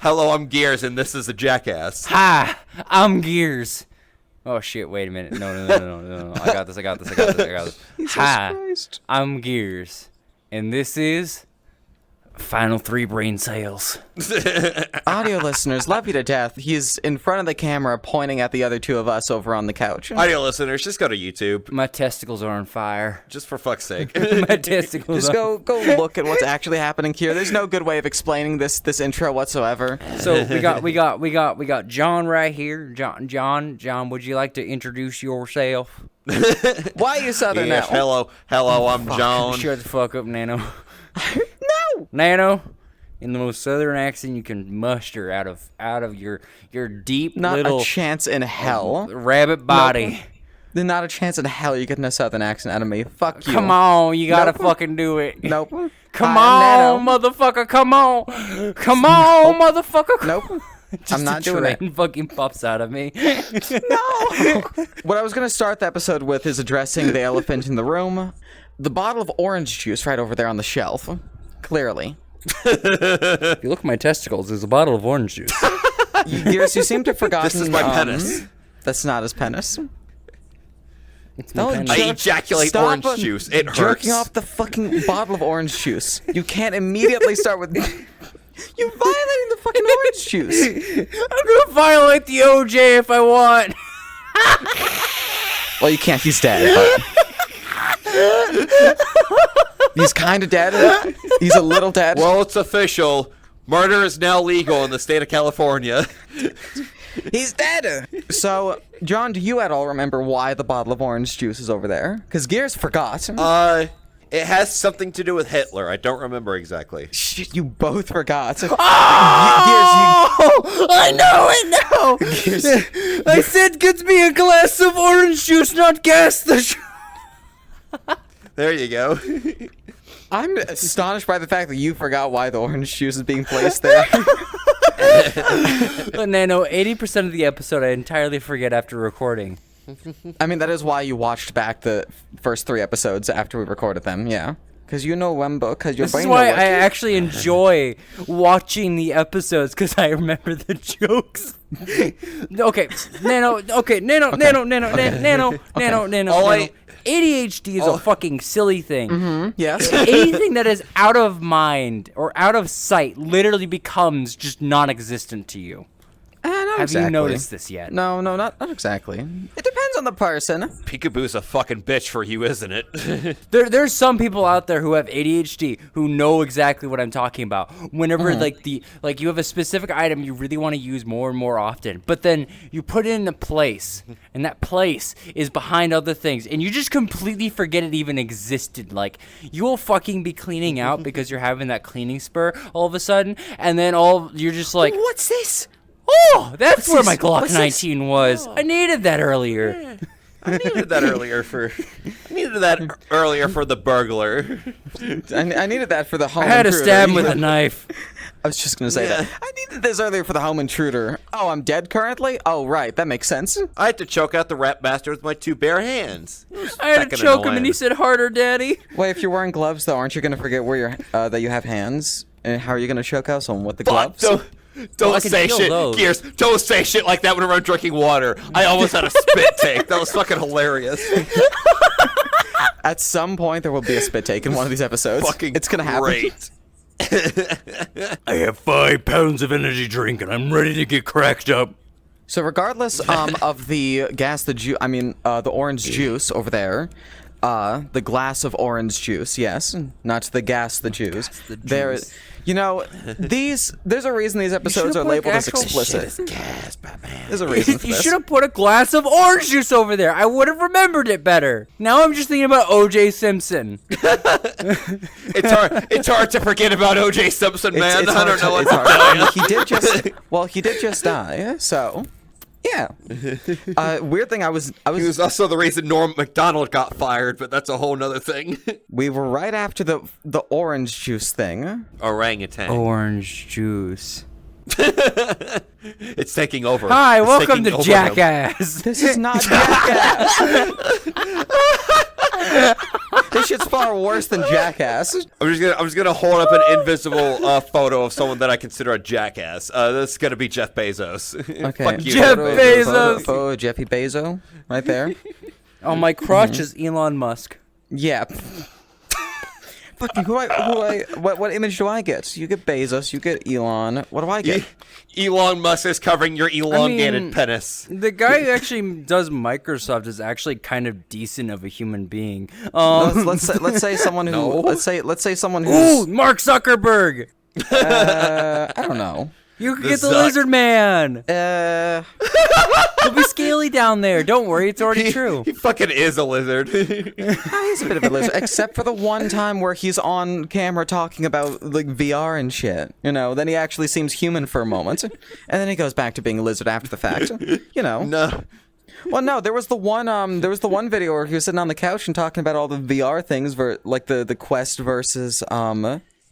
Hello, I'm Gears, and this is a jackass. Hi, I'm Gears. Oh shit! Wait a minute. No. I got this. Hi, I'm Gears, and this is Final Three Braincells. Audio listeners, love you to death. He's in front of the camera pointing at the other two of us over on the couch. Audio listeners, just go to YouTube. My testicles are on fire. Just for fuck's sake. My testicles. Just go look at what's actually happening here. There's no good way of explaining this intro whatsoever. So we got John right here. John, would you like to introduce yourself? Why are you Southern Yes, now? hello, I'm John. Shut the fuck up, Nano. No! Nano, in the most southern accent you can muster out of your deep Not little a chance in hell. rabbit body. There's not a chance in hell you're getting a Southern accent out of me. Fuck you. Come on, you gotta Nope. fucking do it. Nope. Come I'm on, motherfucker, come on. Come on, motherfucker. Nope. Just I'm not a doing train fucking pops out of me. No! What I was going to start the episode with is addressing the elephant in the room. The bottle of orange juice right over there on the shelf. Clearly. If you look at my testicles, there's a bottle of orange juice. Gears, you seem to have forgotten... This is my penis. That's not his penis. It's my Don't penis. I ejaculate Stop orange juice. It hurts. Jerking off the fucking bottle of orange juice. You can't immediately start with... You're violating the fucking orange juice. I'm gonna violate the OJ if I want. Well, you can't. He's dead. But... He's kind of dead. He's a little dead. Well, it's official. Murder is now legal in the state of California. He's dead. So, John, do you at all remember why the bottle of orange juice is over there? Because Gears forgot. It has something to do with Hitler. I don't remember exactly. Shit, you both forgot. Oh, I know. Gears, I said, get me a glass of orange juice, not gas. There you go. I'm astonished by the fact that you forgot why the orange juice is being placed there. Nano, 80% of the episode I entirely forget after recording. I mean, that is why you watched back the first 3 episodes after we recorded them, yeah. Because you know Wembo, because your This brain is why know I actually enjoy watching the episodes, because I remember the jokes. Okay, Nano. ADHD is a fucking silly thing. Yes. Anything that is out of mind or out of sight literally becomes just non-existent to you. Not Have exactly. you noticed this yet? No, not exactly. It depends on the person. Peekaboo's a fucking bitch for you, isn't it? There's some people out there who have ADHD who know exactly what I'm talking about. Whenever you have a specific item you really want to use more and more often, but then you put it in a place, and that place is behind other things, and you just completely forget it even existed. Like, you will fucking be cleaning out because you're having that cleaning spur all of a sudden, and then you're just like, What's this? oh, that's where my Glock What's 19 was. I needed that earlier. I needed that earlier for the burglar. I needed that for the home I had to intruder. stab him with a knife. I was just going to say that. I needed this earlier for the home intruder. Oh, I'm dead currently? Oh, right. That makes sense. I had to choke out the rat bastard with my 2 bare hands. I had to choke him, and he said, harder, daddy. Wait, if you're wearing gloves, though, aren't you going to forget where that you have hands? And how are you going to choke out someone with the gloves? Don't I can say feel shit, those. Gears. Don't say shit like that whenever I'm drinking water. I almost had a spit take. That was fucking hilarious. At some point, there will be a spit take in one of these episodes. Fucking it's going to happen. great. I have 5 pounds of energy drink, and I'm ready to get cracked up. So regardless of the the orange juice over there, the glass of orange juice, yes, not the gas, the juice. There, you know, there's a reason these episodes are labeled as explicit. Gas, Batman. There's a reason for You this. should have put a glass of orange juice over there. I would have remembered it better. Now I'm just thinking about O.J. Simpson. It's hard to forget about O.J. Simpson, man. It's I don't hard know to- what it's to hard. tell you. He did just die, so yeah. Weird thing, I was He was also the reason Norm Macdonald got fired, but that's a whole nother thing. we were right after the orange juice thing. Orangutan. Orange juice. It's taking over. Hi, It's welcome taking to over Jackass. This is not Jackass. This shit's far worse than Jackass. I'm just gonna hold up an invisible photo of someone that I consider a jackass. That's gonna be Jeff Bezos. Okay. Fuck you, Jeff Photo- Bezos. Photo of Jeffy Bezos, right there. Oh, my crotch is Elon Musk. Yeah. Fucking what image do I get? You get Bezos, you get Elon. What do I get? Elon Musk is covering your elongated mean- penis. The guy who actually does Microsoft is actually kind of decent of a human being. Let's say someone who No. let's say someone Ooh, who's Mark Zuckerberg. I don't know. You could The get the Zuck. Lizard Man. He'll be scaly down there. Don't worry, it's already true. He fucking is a lizard. He's a bit of a lizard, except for the one time where he's on camera talking about like VR and shit. You know, then he actually seems human for a moment, and then he goes back to being a lizard after the fact. You know. No. Well, no, there was the one video where he was sitting on the couch and talking about all the VR things, like the Quest versus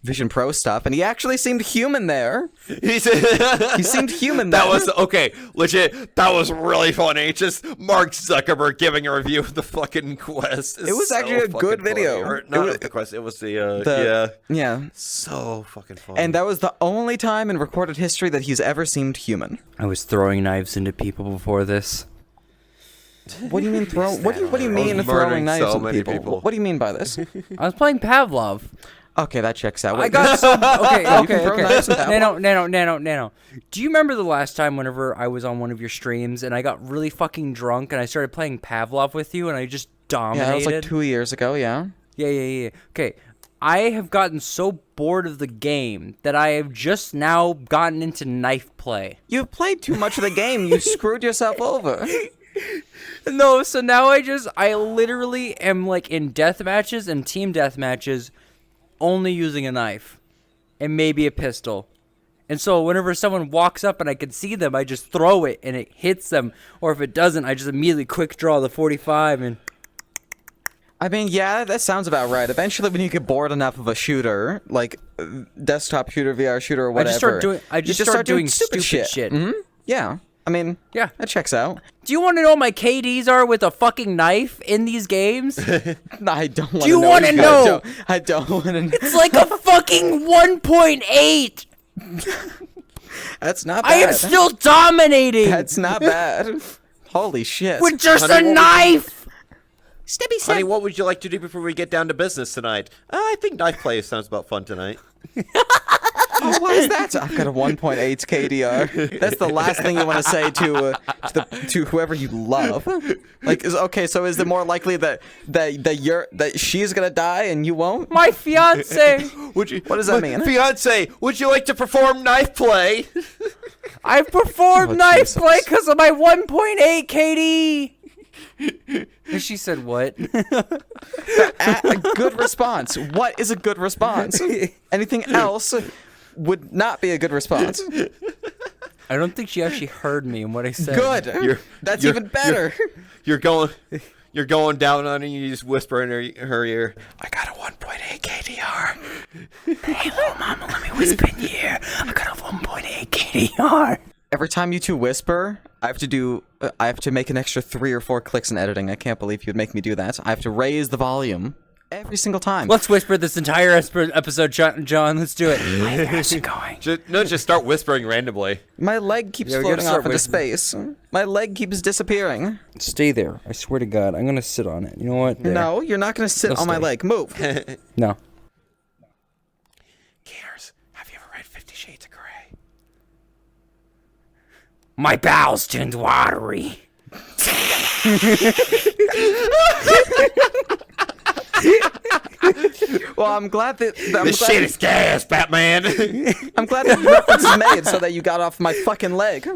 Vision Pro stuff, and he actually seemed human there. He seemed human there. That was okay, legit. That was really funny. Just Mark Zuckerberg giving a review of the fucking Quest. It was actually a good video. Or, not the Quest. It was the yeah. So fucking funny. And that was the only time in recorded history that he's ever seemed human. I was throwing knives into people before this. What do you mean throwing? What do you mean murdering throwing knives so at many people? people. What do you mean by this? I was playing Pavlov. Okay, that checks out. I got so okay. throw knives at Pavlov. Nano. Do you remember the last time whenever I was on one of your streams and I got really fucking drunk and I started playing Pavlov with you and I just dominated? Yeah, that was like 2 years ago. Yeah. Yeah. Okay. I have gotten so bored of the game that I have just now gotten into knife play. You've played too much of the game. You screwed yourself over. No, so now I literally am like in death matches and team death matches only using a knife and maybe a pistol. And so whenever someone walks up and I can see them, I just throw it and it hits them. Or if it doesn't, I just immediately quick draw the 45 and... I mean, yeah, that sounds about right. Eventually, when you get bored enough of a shooter, like desktop shooter, VR shooter, or whatever, I just start doing stupid shit. Mm-hmm. Yeah. I mean, Yeah. that checks out. Do you want to know what my KDs are with a fucking knife in these games? No, I don't want to know. Do you want to know? I don't want to know. It's like a fucking 1.8. That's not bad. I am still dominating That's not bad. Holy shit. with just Honey, a what knife. Honey, what would you like to do before we get down to business tonight? I think knife play sounds about fun tonight. Oh, why is that? I've got a 1.8 KDR. That's the last thing you want to say to whoever you love. Like, so is it more likely that she's gonna die and you won't? My fiance. Would you? What does that mean? Fiance, would you like to perform knife play? I performed Oh, knife Jesus. play because of my 1.8 KD. And she said, what? A good response. What is a good response? Anything else would not be a good response. I don't think she actually heard me and what I said. Good. That's even better. You're going down on her. You just whisper in her ear. I got a 1.8 KDR. Hey, little mama, let me whisper in your ear. I got a 1.8 KDR. Every time you two whisper, I have to make an extra 3 or 4 clicks in editing. I can't believe you'd make me do that. I have to raise the volume every single time. Let's whisper this entire episode, John. Let's do it. How's it going? Just start whispering randomly. My leg keeps Yeah, we gotta floating start off into with- space. My leg keeps disappearing. Stay there. I swear to God. I'm going to sit on it. You know what? There. No, you're not going to sit Go on my stay. leg. Move. No. Cares. Have you ever read 50 Shades of Grey? My bowels turned watery. Well, I'm glad that... This shit is gas, Batman. I'm glad that reference is made so that you got off my fucking leg.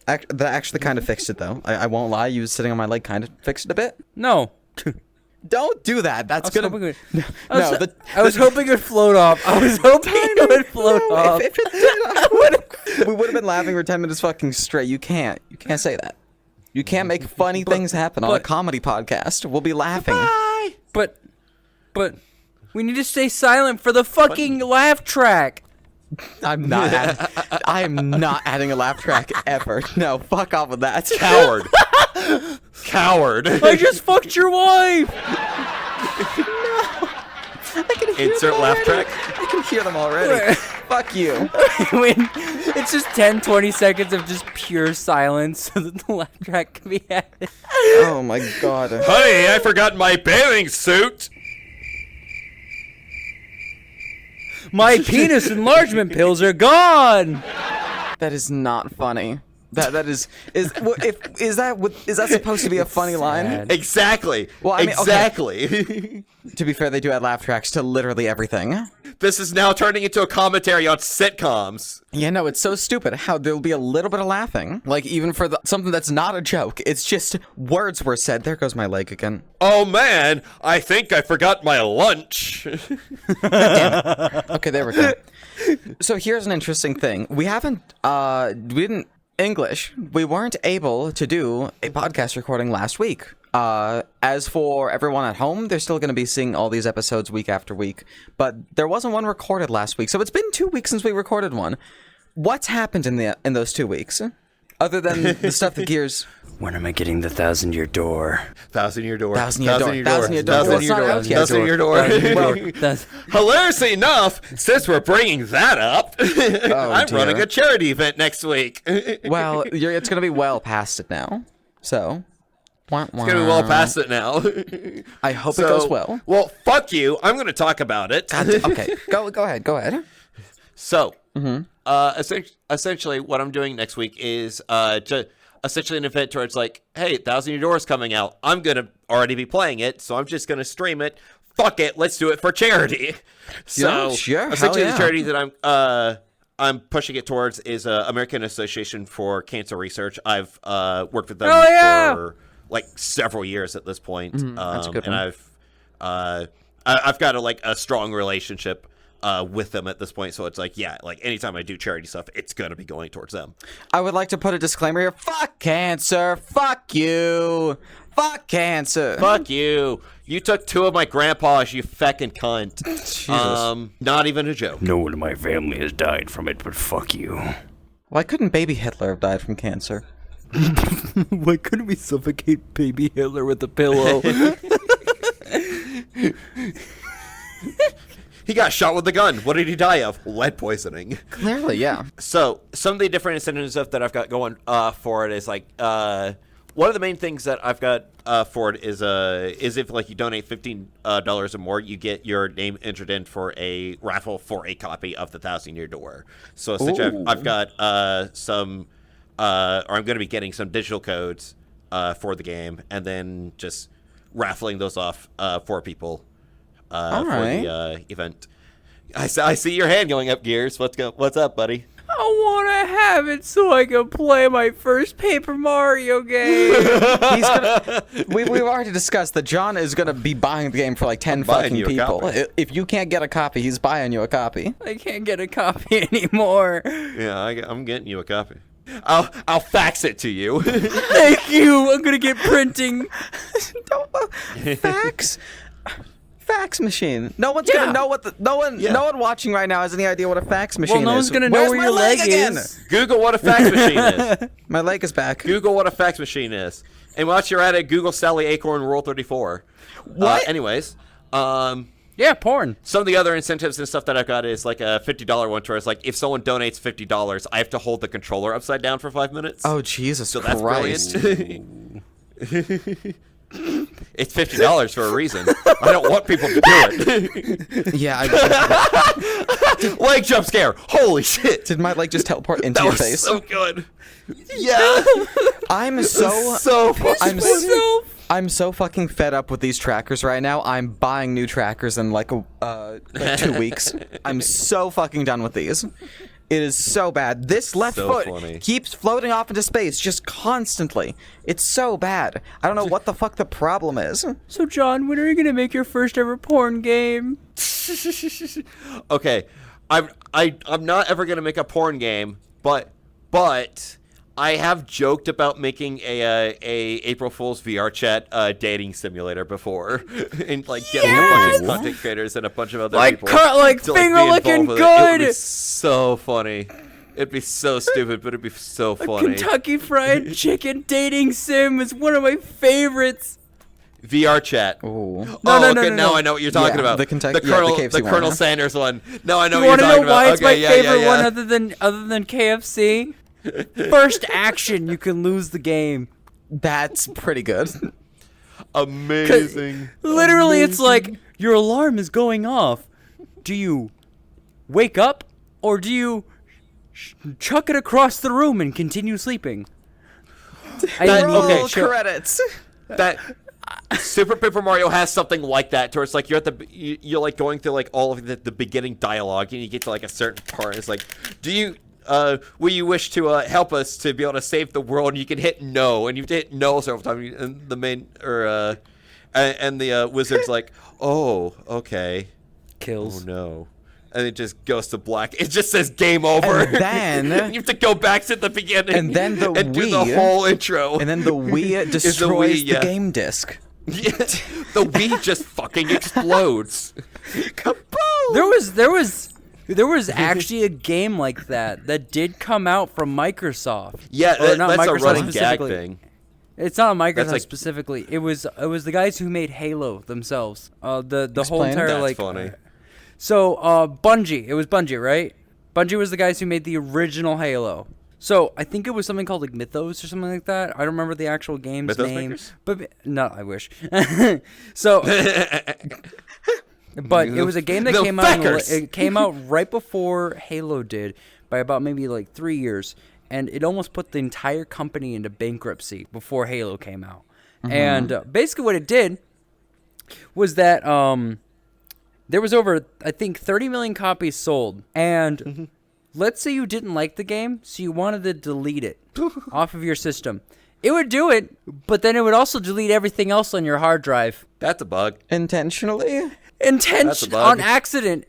That actually kind of fixed it, though. I won't lie. You sitting on my leg kind of fixed it a bit. No. Don't do that. That's I was gonna... hoping it No, I was hoping it would float off. I was hoping it would float off. If it did, we would have been laughing for 10 minutes fucking straight. You can't say that. You can't make funny things happen on a comedy podcast. We'll be laughing. But we need to stay silent for the fucking laugh track. I am not adding a laugh track ever. No, fuck off with that. Coward. Coward. I just fucked your wife. No. Insert laugh track. I can hear them already. Fuck you. When it's just 10-20 seconds of just pure silence so that the laugh track can be added. Oh my god. Honey, I forgot my bathing suit. My penis enlargement pills are gone. That is not funny. That is that supposed to be a funny line? sad. Exactly. Well, I mean, okay. exactly. To be fair, they do add laugh tracks to literally everything. This is now turning into a commentary on sitcoms. Yeah, no, it's so stupid how there'll be a little bit of laughing. Like, even for something that's not a joke. It's just words were said. There goes my leg again. Oh man, I think I forgot my lunch. Okay, there we go. So here's an interesting thing. We didn't English. We weren't able to do a podcast recording last week. As for everyone at home, they're still going to be seeing all these episodes week after week. But there wasn't one recorded last week, so it's been 2 weeks since we recorded one. What's happened in those 2 weeks? Other than the stuff that Gears... When am I getting the 1,000-year door? 1,000-year door. 1,000-year door. 1,000-year door. 1,000-year door. 1,000-year door. Hilariously enough, since we're bringing that up, I'm dear. running a charity event next week. Well, it's going to be well past it now. So... It's going to be well past it now. I hope it goes well. Well, fuck you. I'm going to talk about it. Okay, go ahead. So, essentially, what I'm doing next week is essentially an event where it's like, hey, 1,000-Year Door is coming out. I'm going to already be playing it, so I'm just going to stream it. Fuck it, let's do it for charity. So, sure, essentially, hell the charity that I'm pushing it towards is American Association for Cancer Research. I've worked with them for like several years at this point. That's a good one. And I've got a strong relationship with them at this point, so it's like, yeah, like anytime I do charity stuff, it's gonna be going towards them. I would like to put a disclaimer here. Fuck cancer. Fuck you. Fuck cancer. Fuck you. You took 2 of my grandpas, you feckin' cunt. Jesus. Not even a joke. No one in my family has died from it, but fuck you. Why couldn't baby Hitler have died from cancer? Why couldn't we suffocate baby Hitler with a pillow? He got shot with a gun. What did he die of? Lead poisoning. Clearly, yeah. So, some of the different incentives stuff that I've got going for it is like, one of the main things that I've got for it is if like you donate $15 or more, you get your name entered in for a raffle for a copy of the 1,000-Year Door. So essentially, I've got some, or I'm going to be getting some digital codes for the game, and then just raffling those off for people for the event. I see your hand going up, Gears. What's up, buddy? I want to have it so I can play my first Paper Mario game. We've already discussed that John is gonna be buying the game for like 10 fucking people. If you can't get a copy, he's buying you a copy. I can't get a copy anymore. Yeah, I'm getting you a copy. I'll fax it to you. Thank you. I'm gonna get printing. Fax machine. No one's gonna know what no one watching right now has any idea what a fax machine is. Well, no one's gonna know where your leg is. Google what a fax machine is. My leg is back. Google what a fax machine is. And while you're at it, Google Sally Acorn Rule 34. What? Anyways, yeah, porn. some of the other incentives and stuff that I've got is like a $50 one where it's like, if someone donates $50, I have to hold the controller upside down for 5 minutes. Oh, Jesus so Christ. That's brilliant. It's $50 for a reason. I don't want people to do it. Yeah. Leg jump scare. Holy shit. Did my leg just teleport into That your was face? so good. Yeah. I'm so fucking fed up with these trackers right now. I'm buying new trackers in like 2 weeks. I'm so fucking done with these. It is so bad. This left foot keeps floating off into space just constantly. It's so bad. I don't know what the fuck the problem is. So, John, when are you gonna make your first ever porn game? Okay, I'm not ever gonna make a porn game, but I have joked about making a April Fool's VR chat dating simulator before, and like getting a bunch of content creators and a bunch of other people to, finger looking good. It would be so funny. It'd be so stupid, but it'd be so funny. Kentucky Fried Chicken dating sim is one of my favorites. VR chat. Ooh. No, okay, no. now I know what you're talking about. the Kentucky- the Colonel, the KFC the one, Colonel yeah. Sanders one. No, I know You what you're want to talking know why about. it's my Okay, favorite one yeah. other than KFC? First action, you can lose the game. That's pretty good. Amazing. Literally, it's like your alarm is going off. Do you wake up or do you chuck it across the room and continue sleeping? Roll credits. That Super Paper Mario has something like that, to where it's like you're like going through like all of the beginning dialogue, and you get to like a certain part. It's like, will you wish to help us to be able to save the world? And you can hit no, and you hit no several times. And the main and the wizard's like, oh, okay, Kills. oh no. And it just goes to black. It just says game over. And then you have to go back to the beginning. And then the and do the Wii- whole intro. And then the Wii destroys yeah. the game disc. Yeah, the Wii just fucking explodes. Kaboom! There was actually a game like that did come out from Microsoft. Yeah, Or not that's a Microsoft running gag specifically. thing. It's not Microsoft That's like- specifically. It was the guys who made Halo themselves. The whole Explain. entire That's like. funny. So Bungie, it was Bungie, right? Bungie was the guys who made the original Halo. So I think it was something called like Mythos or something like that. I don't remember the actual game's Mythos name. Makers? But no, I wish. So, but it was a game that The came out. Feckers! It came out right before Halo did, by about maybe like 3 years, and it almost put the entire company into bankruptcy before Halo came out. And basically, what it did was that there was over, I think, 30 million copies sold, and let's say you didn't like the game, so you wanted to delete it off of your system. It would do it, but then it would also delete everything else on your hard drive. That's a bug. Intentionally? That's a bug. On accident,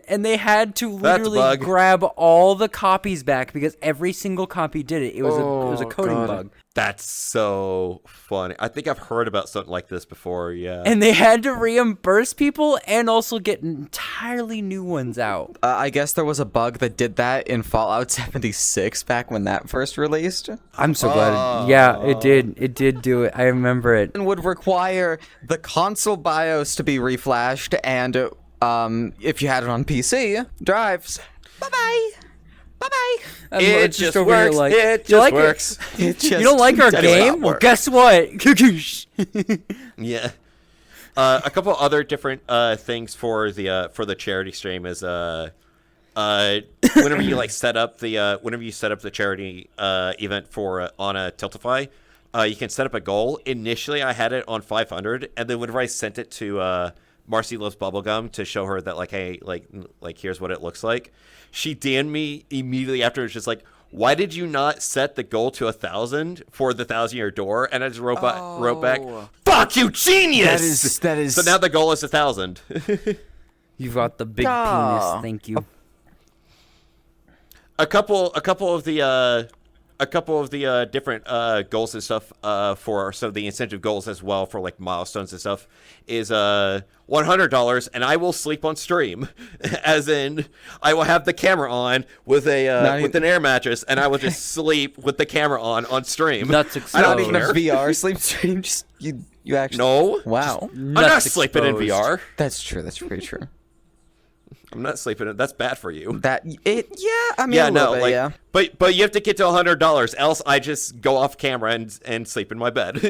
and they had to That's a literally bug. grab all the copies back because every single copy did it. It was a coding God. bug. That's so funny. I think I've heard about something like this before. Yeah. And they had to reimburse people and also get entirely new ones out. I guess there was a bug that did that in Fallout 76 back when that first released. I'm so glad. Yeah, it did. It did do it. I remember it. And would require the console BIOS to be reflashed, and if you had it on PC, drives. Bye-bye. Bye-bye. It It's just over here works. like, It "You just like it?" works. It just You don't like our Tell you what, game? I'll Well, work. guess what? Yeah. A couple other different things for the charity stream is whenever you set up the charity event for on a Tiltify, you can set up a goal. Initially, I had it on 500, and then whenever I sent it to Marcy Loves Bubblegum to show her that hey, here's what it looks like, she DM'd me immediately after. It's just like, why did you not set the goal to 1,000 for the 1,000-year door? And I just wrote back, fuck you, genius! That is. So now the goal is 1,000. You've got the big Ah. penis. Thank you. A couple of the different goals and stuff for some of the incentive goals as well for milestones and stuff is $100, and I will sleep on stream, as in I will have the camera on with with an air mattress, and I will just sleep with the camera on stream. Nuts I don't Not even a care. VR sleep stream. Just you actually. No, Wow. I'm not sleeping in exposed. VR. That's true. That's pretty true. I'm not sleeping in. That's bad for you. Yeah. I mean, Yeah, a no, little bit, yeah. but you have to get to $100, else I just go off camera and sleep in my bed. For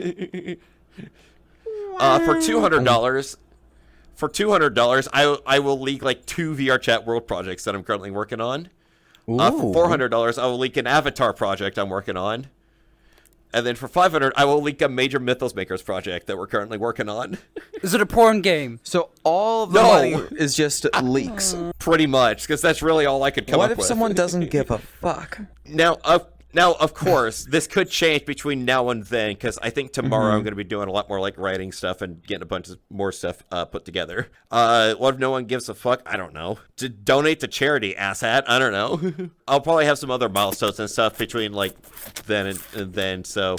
$200, I will leak 2 VR chat world projects that I'm currently working on. For $400, I will leak an avatar project I'm working on. And then for $500, I will leak a major Mythos Makers project that we're currently working on. Is it a porn game? So all of the No. money is just leaks. Pretty much, because that's really all I could come What up if with. someone doesn't give a fuck? Now, of course, this could change between now and then, because I think tomorrow I'm going to be doing a lot more writing stuff and getting a bunch of more stuff put together. What if no one gives a fuck? I don't know. To donate to charity, asshat. I don't know. I'll probably have some other milestones and stuff between then and then. So,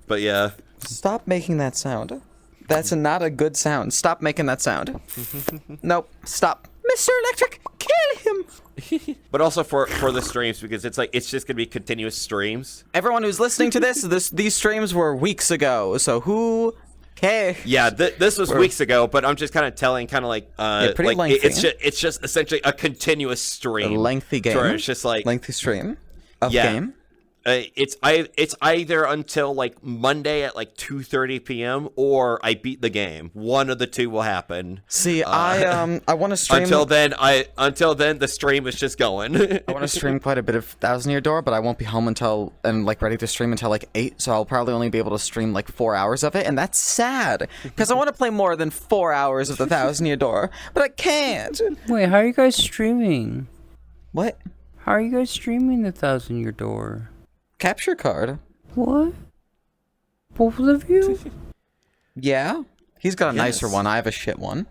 but yeah. Stop making that sound. That's not a good sound. Stop making that sound. Nope. Stop. Mr. Electric, kill him. But also for the streams, because it's just gonna be continuous streams. Everyone who's listening to these streams were weeks ago. So who Okay. Yeah, this was weeks ago, but I'm just kind of telling, pretty lengthy. It's just essentially a continuous stream. A lengthy game. Where it's just like lengthy stream of game. It's either until like Monday at like 2:30 p.m. or I beat the game. One of the two will happen. See, I want to stream until then the stream is just going. I want to stream quite a bit of Thousand Year Door, but I won't be home ready to stream until like 8, so I'll probably only be able to stream like 4 hours of it, and that's sad because I want to play more than 4 hours of the Thousand Year Door, but I can't. Wait, how are you guys streaming? What? How are you guys streaming the Thousand Year Door? Capture card. What? Both of you? Yeah. He's got a nicer one. I have a shit one.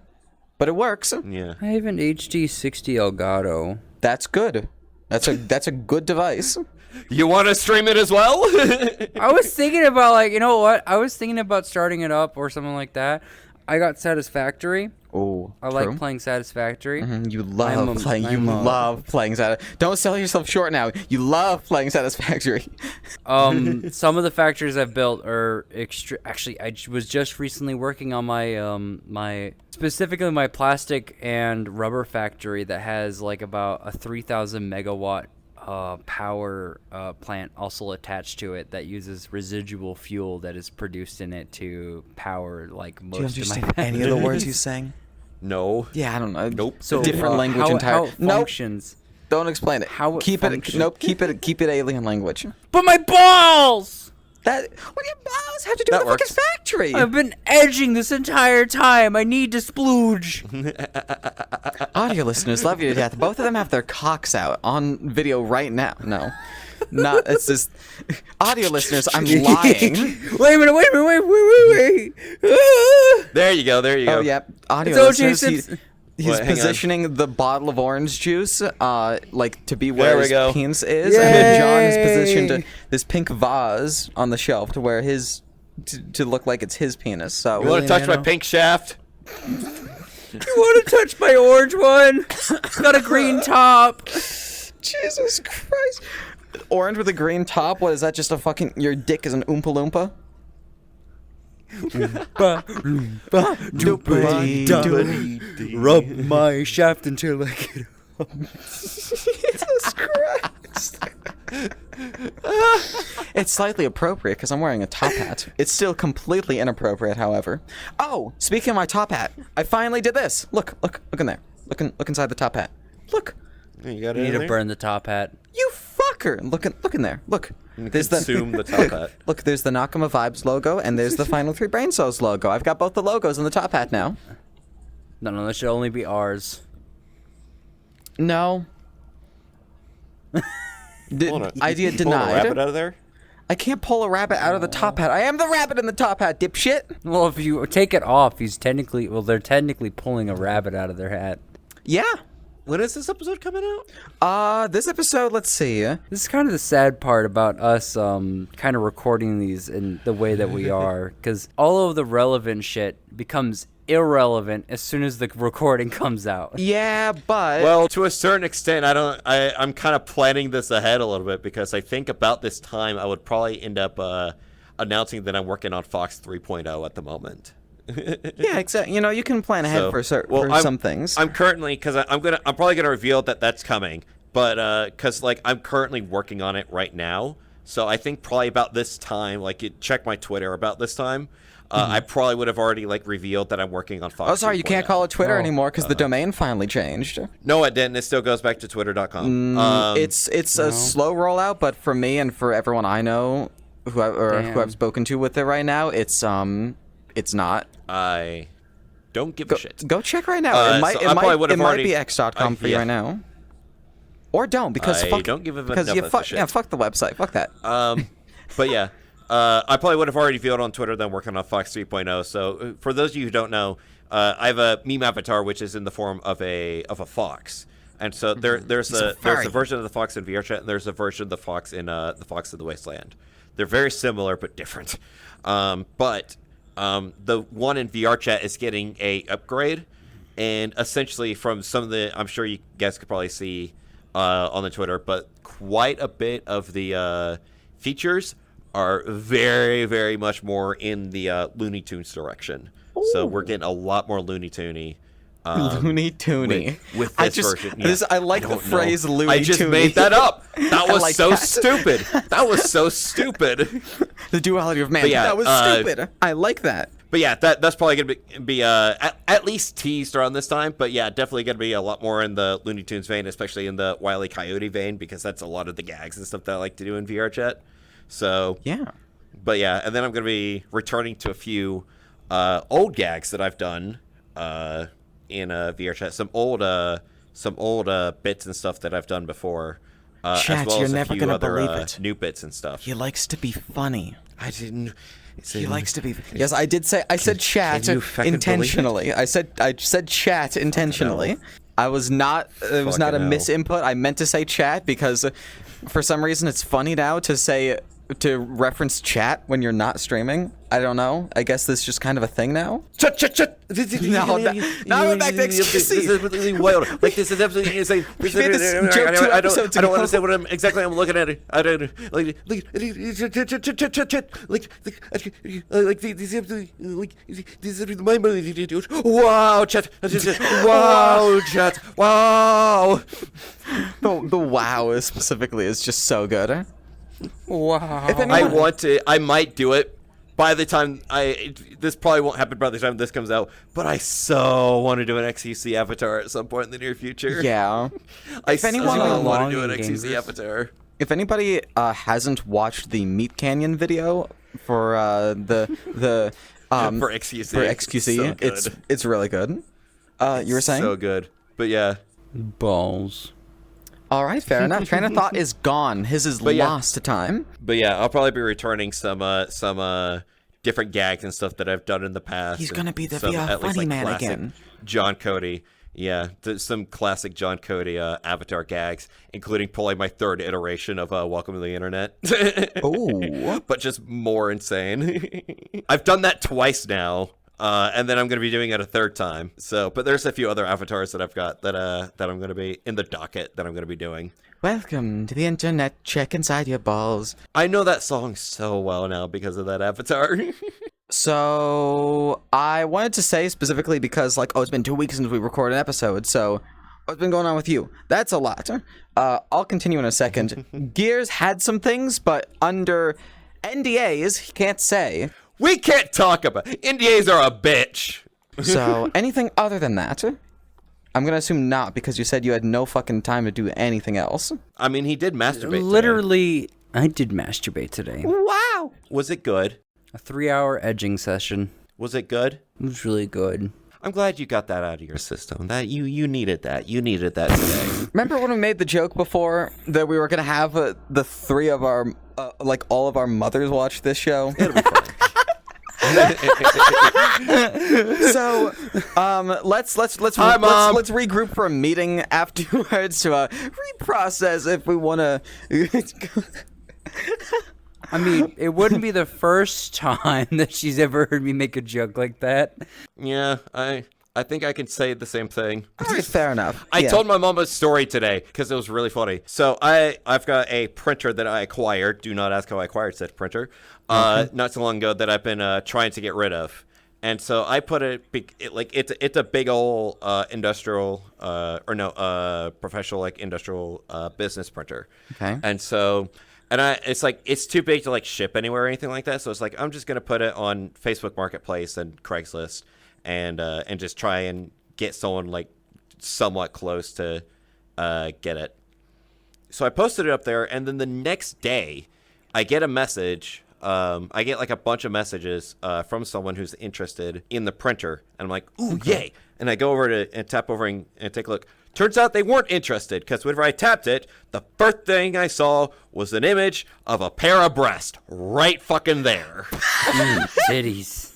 But it works. Yeah. I have an HD 60 Elgato. That's good. That's a good device. You want to stream it as well? I was thinking about, like, you know what? I was thinking about starting it up or something like that. I got Satisfactory. Oh, I like playing Satisfactory. You love playing. Love playing Satisfactory. Don't sell yourself short now. You love playing Satisfactory. Some of the factories I've built are Actually, I was just recently working on my specifically my plastic and rubber factory that has like about a 3,000 megawatt power plant also attached to it that uses residual fuel that is produced in it to power like most. Do you understand any of the words he's saying? No. Yeah, I don't know. Nope. So different language entirely. How it functions. Nope. Don't explain it. How it keep functions. it. Nope. Keep it alien language. But my balls! What do your balls have to do That with the works. fucking factory? I've been edging this entire time. I need to splooge. Audio listeners love you to death. Both of them have their cocks out on video right now. No. Not, it's just... Audio listeners, I'm lying. Wait a minute, wait. There you go. Oh, yeah. Audio It's O.J. listeners, Simpson. he's Wait, hang on. positioning the bottle of orange juice, like, to be where There we his go. penis is. And then John has positioned Yay. this pink vase on the shelf to where to look like it's his penis. So... You want to touch my Nano? pink shaft? You want to touch my orange one? It's got a green top. Jesus Christ. Orange with a green top? What is that? Just a fucking... Your dick is an Oompa Loompa? Rub my shaft until I get up. Jesus Christ. It's slightly appropriate because I'm wearing a top hat. It's still completely inappropriate, however. Oh, speaking of my top hat, I finally did this. Look in there. Look inside the top hat. Look. You got You it need in to there? burn the top hat. You fucker. Look in there. Look. There's Consume the top hat. Look, there's the Nakama Vibes logo and there's the Final 3 Brain Cells logo. I've got both the logos on the top hat now. No, that should only be ours. No. Hold on. Idea You pulling a denied. rabbit out of there? I can't pull a rabbit out of the top hat. I am the rabbit in the top hat, dipshit. Well, if you take it off, they're technically pulling a rabbit out of their hat. Yeah. When is this episode coming out? This episode, let's see. This is kind of the sad part about us kind of recording these in the way that we are, because all of the relevant shit becomes irrelevant as soon as the recording comes out. Yeah, but... Well, to a certain extent, I'm kind of planning this ahead a little bit because I think about this time I would probably end up announcing that I'm working on Fox 3.0 at the moment. yeah, exactly. You know, you can plan ahead for some things. I'm currently, because I'm probably gonna reveal that that's coming, but because like I'm currently working on it right now, so I think probably about this time, like you check my Twitter about this time, I probably would have already like revealed that I'm working on Fox. Oh, sorry, you can't 3.0. call it Twitter anymore because the domain finally changed. No, it didn't. It still goes back to twitter.com. It's a slow rollout, but for me and for everyone I know who I've spoken to with it right now, it's not. I don't give a shit. Go check right now. It might be x.com for you right now. Or don't, because I don't give a shit. Yeah, fuck the website. Fuck that. But yeah, I probably would have already revealed on Twitter that I'm working on Fox 3.0. So for those of you who don't know, I have a meme avatar which is in the form of a fox, and so there's a version of the fox in VRChat, and there's a version of the fox in the Fox of the Wasteland. They're very similar but different. But the one in VRChat is getting a upgrade, and essentially from some of the, I'm sure you guys could probably see on the Twitter, but quite a bit of the features are very, very much more in the Looney Tunes direction. Ooh. So we're getting a lot more Looney Toony. Looney Toony. With this version. Yeah. I like the phrase Looney Toony. I just made that up. That was like so that. stupid. That was so stupid. The duality of man. Yeah, that was stupid. I like that. But yeah, that's probably going to be at least teased around this time. But yeah, definitely going to be a lot more in the Looney Tunes vein, especially in the Wile E. Coyote vein, because that's a lot of the gags and stuff that I like to do in VR chat. So yeah. But yeah, and then I'm going to be returning to a few old gags that I've done in VR chat. Some old bits and stuff that I've done before. Chat, as well you're as never a few gonna other believe it. new bits and stuff. He likes to be funny. I didn't. He likes to be. Yes, I did say. I said chat can you fucking intentionally. I said chat intentionally. I was not. It was not a misinput. I meant to say chat because, for some reason, it's funny now to reference chat when you're not streaming. I don't know. I guess this is just kind of a thing now. Chat. No, I'm back to This is really wild. Like, this is absolutely insane. We made this joke 2 episodes I don't ago. understand what I'm looking at. I don't like these are my money. Wow, chat. Wow, chat. Wow. The wow specifically is just so good. Wow. I might do it by the time this probably won't happen by the time this comes out, but I so want to do an XQC avatar at some point in the near future. Yeah. If anyone want to do an XQC avatar. If anybody hasn't watched the Meat Canyon video for the for XQC, so it's really good. You were saying? So good. But yeah. Balls. All right, fair enough. Train of thought is gone. His is lost to time. But yeah, I'll probably be returning some different gags and stuff that I've done in the past. He's gonna be the VR funny man again. John Cody. Yeah, some classic John Cody avatar gags, including pulling my third iteration of Welcome to the Internet. Oh. But just more insane. I've done that twice now. And then I'm going to be doing it a third time. So, but there's a few other avatars that I've got that I'm going to be in the docket that I'm going to be doing. Welcome to the internet. Check inside your balls. I know that song so well now because of that avatar. So I wanted to say specifically because it's been 2 weeks since we recorded an episode. So what's been going on with you? That's a lot. I'll continue in a second. Gears had some things, but under NDAs, he can't say. We can't talk about NDAs are a bitch. So anything other than that? I'm gonna assume not, because you said you had no fucking time to do anything else. I mean, he did masturbate. Literally, I did masturbate today. Wow. Was it good? A 3-hour edging session. Was it good? It was really good. I'm glad you got that out of your system. That you needed that. You needed that today. Remember when we made the joke before that we were gonna have the three of our all of our mothers watch this show? It'll be fun. So, let's regroup for a meeting afterwards to reprocess if we want to. I mean, it wouldn't be the first time that she's ever heard me make a joke like that. Yeah, I think I can say the same thing. All right, fair enough. I told my mom a story today because it was really funny. So I've got a printer that I acquired. Do not ask how I acquired said printer. Not so long ago that I've been trying to get rid of. And so I put it's a big old industrial professional industrial business printer. Okay. And so it's too big to ship anywhere or anything like that. So it's I'm just gonna put it on Facebook Marketplace and Craigslist. And just try and get someone somewhat close to get it. So I posted it up there, and then the next day, I get a message. I get a bunch of messages from someone who's interested in the printer, and I'm like, "Ooh, okay. Yay!" And I go over and tap over and take a look. Turns out they weren't interested because whenever I tapped it, the first thing I saw was an image of a pair of breasts right fucking there. Titties.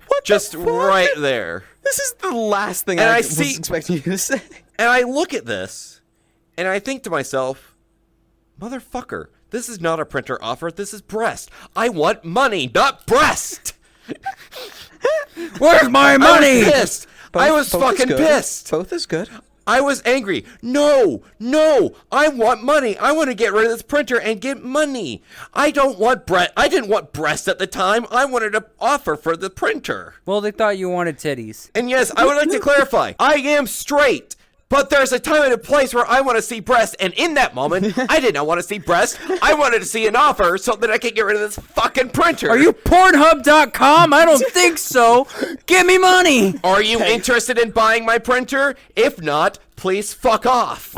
What just the fuck? Right there. This is the last thing I was expecting you to say. And I look at this, and I think to myself, motherfucker, this is not a printer offer. This is breast. I want money, not breast. Where's my money? I was pissed. I was fucking pissed. Both is good. I was angry. No, I want money. I want to get rid of this printer and get money. I didn't want breasts at the time. I wanted an offer for the printer. Well, they thought you wanted titties. And yes, I would like to clarify, I am straight. But there's a time and a place where I want to see breasts, and in that moment, I did not want to see breasts. I wanted to see an offer so that I could get rid of this fucking printer. Are you Pornhub.com? I don't think so. Give me money. Are you interested in buying my printer? If not, please fuck off.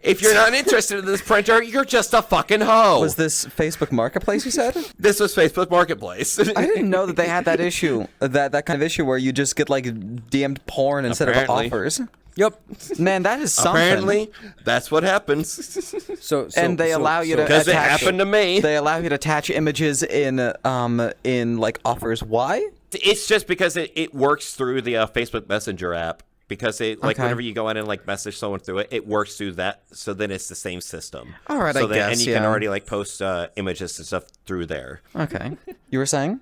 If you're not interested in this printer, you're just a fucking hoe. Was this Facebook Marketplace, you said? This was Facebook Marketplace. I didn't know that they had that issue, that kind of issue where you just get, like, DM'd porn instead of offers. Yep. Man, that is something. Apparently, that's what happens. And they allow you to because it happened to me. They allow you to attach images in like offers. Why? It's just because it works through the Facebook Messenger app. Because whenever you go in and like message someone through it, it works through that. So then it's the same system. All right, I guess. And you can already like post images and stuff through there. Okay. You were saying?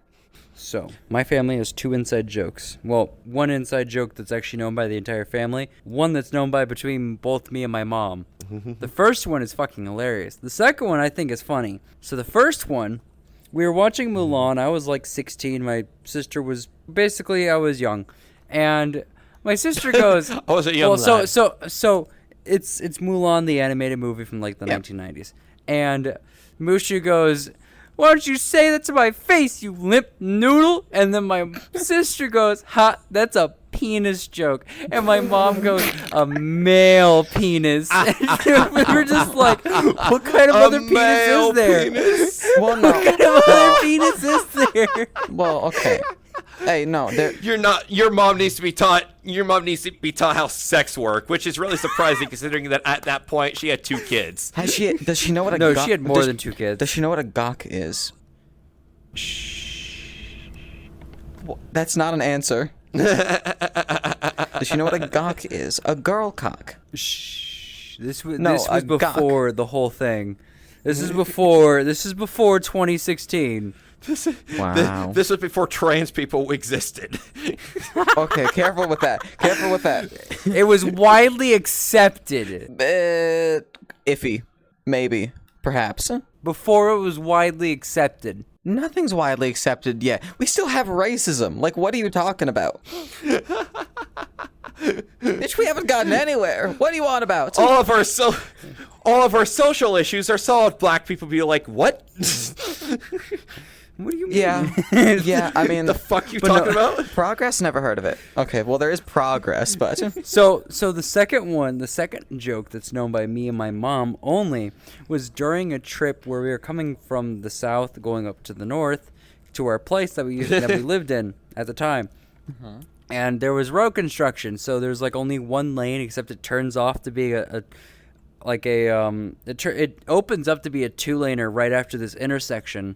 So, my family has 2 inside jokes. Well, one inside joke that's actually known by the entire family. One that's known by between both me and my mom. The first one is fucking hilarious. The second one I think is funny. So the first one, we were watching Mulan. I was like 16. My sister was, basically I was young. And my sister goes... I was a young lad. lad. So it's Mulan, the animated movie from like the 1990s. And Mushu goes... Why don't you say that to my face, you limp noodle? And then my sister goes, ha, that's a penis joke. And my mom goes, a male penis. And we were just like, what kind of other penis is there? Well, no. What kind of other penis is there? Well, okay. Hey, no, you're not. Your mom needs to be taught. Your mom needs to be taught how sex work, which is really surprising considering that at that point she had 2 kids. Does she know what a No, gawk? she had more than 2 kids. Does she know what a gawk is? Shh. Well, that's not an answer. Does she know what a gawk is? A girl cock. Shh. This was a before gawk. the whole thing. This is before 2016. Wow. This was before trans people existed. Okay, careful with that. Careful with that. It was widely accepted. Iffy. Maybe. Perhaps. Before it was widely accepted. Nothing's widely accepted yet. We still have racism. Like, what are you talking about? Bitch, we haven't gotten anywhere. What do you want about? All of our social issues are solved. Black people be like, what? What do you mean? Yeah. Yeah, I mean... The fuck you talking about? Progress? Never heard of it. Okay, well, there is progress, but... So the second joke that's known by me and my mom only was during a trip where we were coming from the south, going up to the north, to our place that we lived in at the time. Mm-hmm. And there was road construction, so there's like only one lane, except it turns off to be it opens up to be a 2-laner right after this intersection.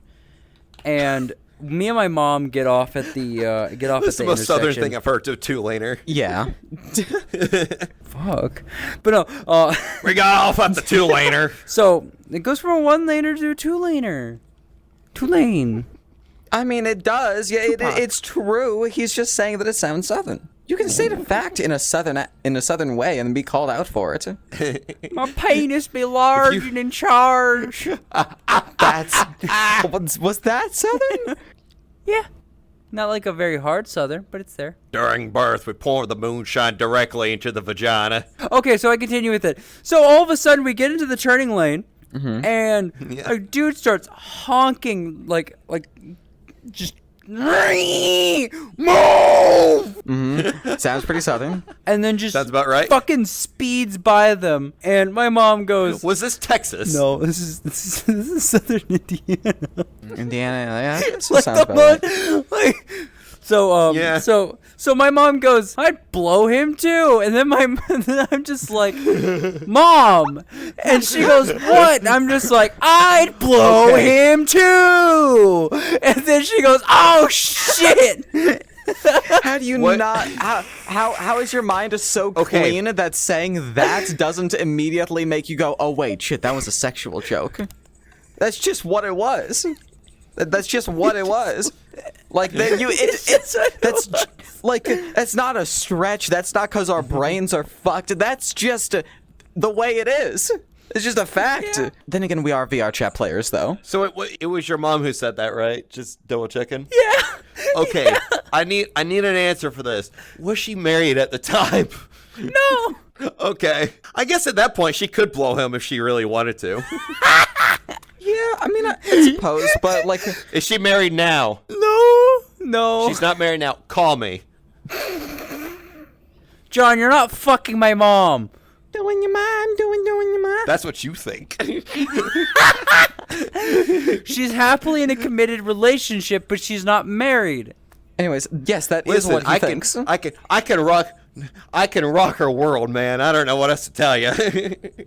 And me and my mom get off at the This is the most southern thing I've heard of 2-laner. Yeah. Fuck. But no, we got off at the 2-laner. So it goes from a 1-laner to a 2-laner. 2-lane. I mean, it does. Yeah, it's true. He's just saying that it sounds southern. You can state a fact in a southern way and be called out for it. My penis be large and in charge. Was that southern? Yeah. Not like a very hard southern, but it's there. During birth, we pour the moonshine directly into the vagina. Okay, so I continue with it. So all of a sudden, we get into the turning lane, and a dude starts honking like just move. Sounds pretty southern. And then just sounds about right. Fucking speeds by them, and my mom goes, "Was this Texas?" No, this is southern Indiana. Indiana, yeah. That Like sounds about right. Like, so Yeah. So my mom goes, I'd blow him too, and then I'm just like, Mom, and she goes, what? And I'm just like, I'd blow him too, and then she goes, oh shit. How do you not? How is your mind so clean that saying that doesn't immediately make you go, oh wait, shit, that was a sexual joke? That's just what it was. That's just what it was. Like that that's not a stretch. That's not because our brains are fucked. That's just the way it is. It's just a fact. Yeah. Then again, we are VR chat players, though. So it was your mom who said that, right? Just double checking. Yeah. Okay. Yeah. I need an answer for this. Was she married at the time? No. Okay. I guess at that point she could blow him if she really wanted to. Yeah, I mean, I suppose, but like, is she married now? No. She's not married now. Call me. John, you're not fucking my mom. Doing your mom. That's what you think. She's happily in a committed relationship, but she's not married. Anyways, yes, that is what he thinks. I can rock her world, man. I don't know what else to tell you.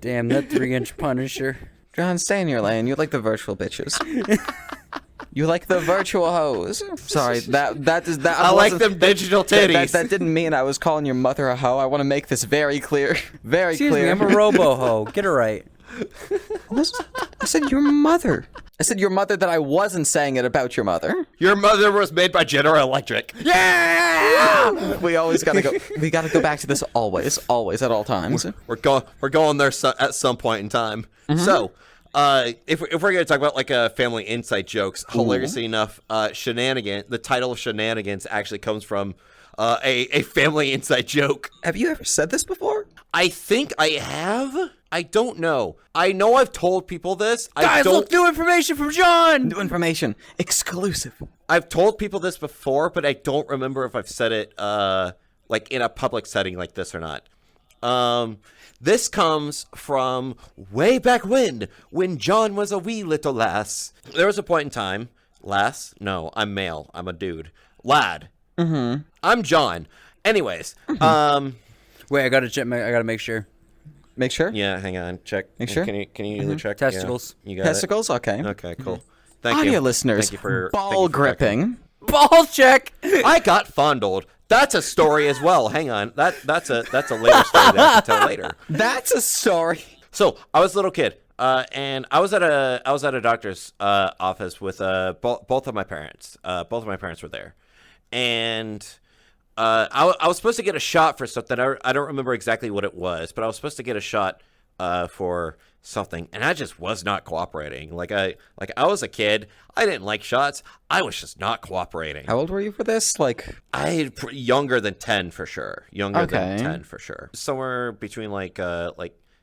Damn, that 3-inch Punisher. John, stay in your lane. You like the virtual bitches. You like the virtual hoes. Sorry, that is that. I like them digital titties. That didn't mean I was calling your mother a hoe. I want to make this very clear. Very Excuse clear. me, I'm a robo-hoe. Get it right. I said your mother. I said your mother that I wasn't saying it about your mother. Your mother was made by General Electric. Yeah! We always gotta go. We gotta go back to this always at all times. We're going there at some point in time. Mm-hmm. So, if we're gonna talk about like family inside jokes, hilariously enough, the title of Shenanigans actually comes from a family inside joke. Have you ever said this before? I think I have. I don't know. I know I've told people this. Guys, look, new information from John! New information. Exclusive. I've told people this before, but I don't remember if I've said it like in a public setting like this or not. This comes from way back when John was a wee little lass. There was a point in time. Lass? No, I'm male. I'm a dude. Lad. Mm-hmm. I'm John. Anyways, Wait, I gotta check. I gotta make sure. Make sure? Yeah, hang on. Check. Make sure? Can you check? Testicles. Yeah, you got Testicles? Okay. Okay, cool. Thank Audio you. listeners, Thank you for ball gripping. Ball check! I got fondled. That's a story as well. Hang on. That's a later story that I can tell later. That's a story. So, I was a little kid. And I was at a doctor's office with both of my parents. Both of my parents were there. And I was supposed to get a shot for something. I don't remember exactly what it was, but I was supposed to get a shot for something, and I just was not cooperating. Like I was a kid. I didn't like shots. I was just not cooperating. How old were you for this? Like Younger than 10 for sure. Younger Okay. than 10 for sure. Somewhere between like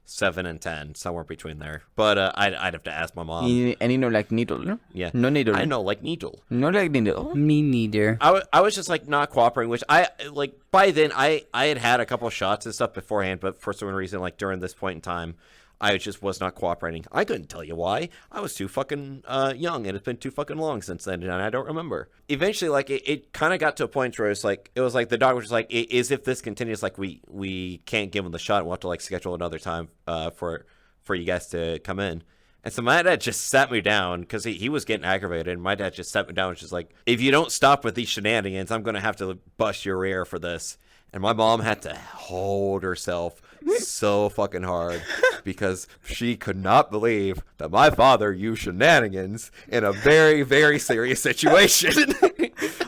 7 and 10, somewhere between there. But I'd have to ask my mom. Any no like needle? Yeah. No needle. I know, like needle. No like needle. Me neither. I was just like not cooperating, which by then I had a couple shots and stuff beforehand, but for some reason, like during this point in time, I just was not cooperating. I couldn't tell you why. I was too fucking young, and it's been too fucking long since then, and I don't remember. Eventually, like it kind of got to a point where it was like the doctor was like, if this continues, like we can't give him the shot. We'll have to like schedule another time for you guys to come in. And so my dad just sat me down because he was getting aggravated. And my dad just sat me down and was just like, if you don't stop with these shenanigans, I'm going to have to bust your ear for this. And my mom had to hold herself so fucking hard because she could not believe that my father used shenanigans in a very, very serious situation.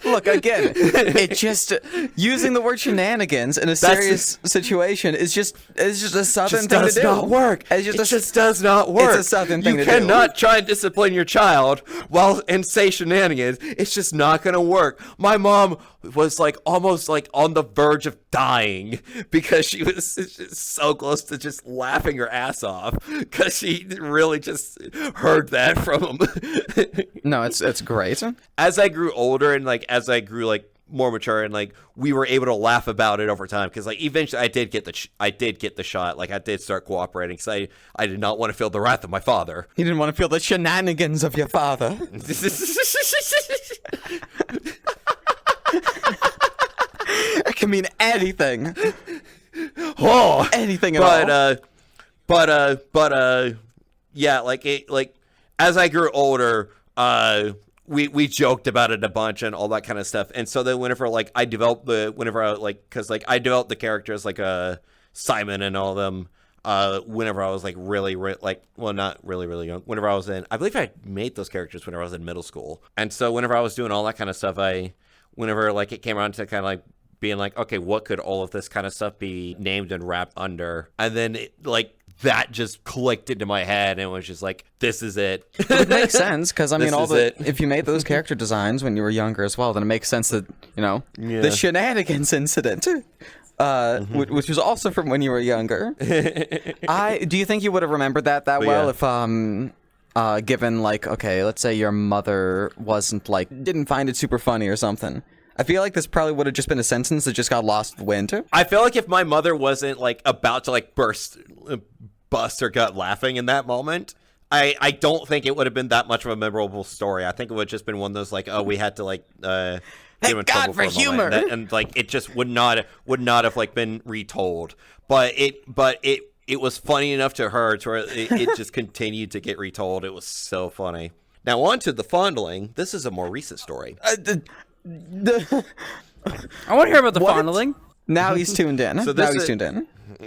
Look, again, it just using the word shenanigans in a serious situation is just a southern thing to do. It just does not work. It just does not work. It's a southern thing to do. You cannot try and discipline your child and say shenanigans. It's just not going to work. My mom was like almost like on the verge of dying because she was just so close to just laughing her ass off because she really just heard that from him. No, it's great. As I grew older and like as I grew like more mature and like we were able to laugh about it over time because like eventually I did get the shot. Like I did start cooperating because I did not want to feel the wrath of my father. You didn't want to feel the shenanigans of your father. It can mean anything. Oh, anything at all. But yeah, like as I grew older, we joked about it a bunch and all that kind of stuff. And so then whenever I developed the characters like Simon and all them, whenever I was like not really young. Whenever I was I believe I made those characters whenever I was in middle school. And so whenever I was doing all that kind of stuff, whenever like it came around to kind of like being like, okay, what could all of this kind of stuff be named and wrapped under? And then that just clicked into my head and was just like, this is it. It makes sense because I mean, if you made those character designs when you were younger as well, then it makes sense that the Shenanigans incident, which was also from when you were younger. Do you think you would have remembered that well if given like, okay, let's say your mother didn't find it super funny or something? I feel like this probably would have just been a sentence that just got lost in the wind. I feel like if my mother wasn't like about to like bust her gut laughing in that moment, I don't think it would have been that much of a memorable story. I think it would have just been one of those like, oh, we had to like get him in trouble for humor, and like it just would not have like been retold. But it was funny enough to her to where it just continued to get retold. It was so funny. Now on to the fondling. This is a more recent story. I want to hear about the fondling. Now he's tuned in.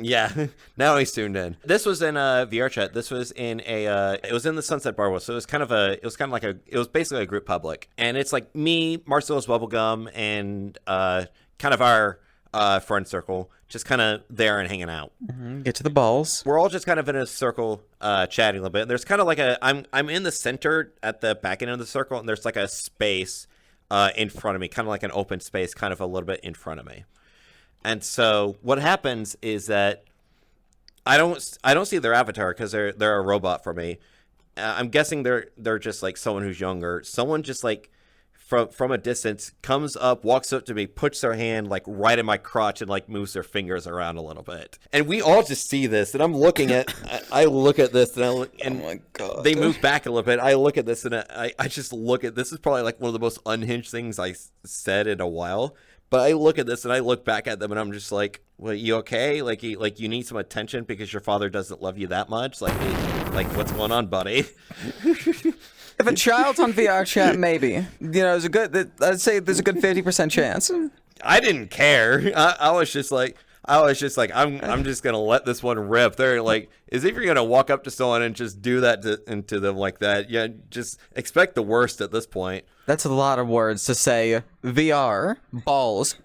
Yeah, now he's tuned in. This was in a VR chat. This was in it was in the Sunset Bar. So it was basically a group public. And it's like me, Marcellus Bubblegum, and kind of our friend circle, just kind of there and hanging out. Mm-hmm. Get to the balls. We're all just kind of in a circle chatting a little bit. And there's kind of like I'm in the center at the back end of the circle, and there's like a space in front of me, kind of like an open space, kind of a little bit in front of me. And so what happens is that I don't see their avatar because they're a robot for me. I'm guessing they're just like someone who's younger. Someone just like from a distance comes up, walks up to me, puts their hand like right in my crotch and like moves their fingers around a little bit. And we all just see this, and I'm looking at I look at this and oh my God. They move back a little bit. I look at this and I just look at this is probably like one of the most unhinged things I said in a while. But I look at this and I look back at them and I'm just like, well, you okay? Like you need some attention because your father doesn't love you that much? Like what's going on, buddy? If a child's on VR chat, maybe. I'd say there's a good 50% chance. I didn't care. I was just like, I'm just gonna let this one rip. They're like, as if you're gonna walk up to someone and just do that to them like that. Yeah, just expect the worst at this point. That's a lot of words to say. VR balls.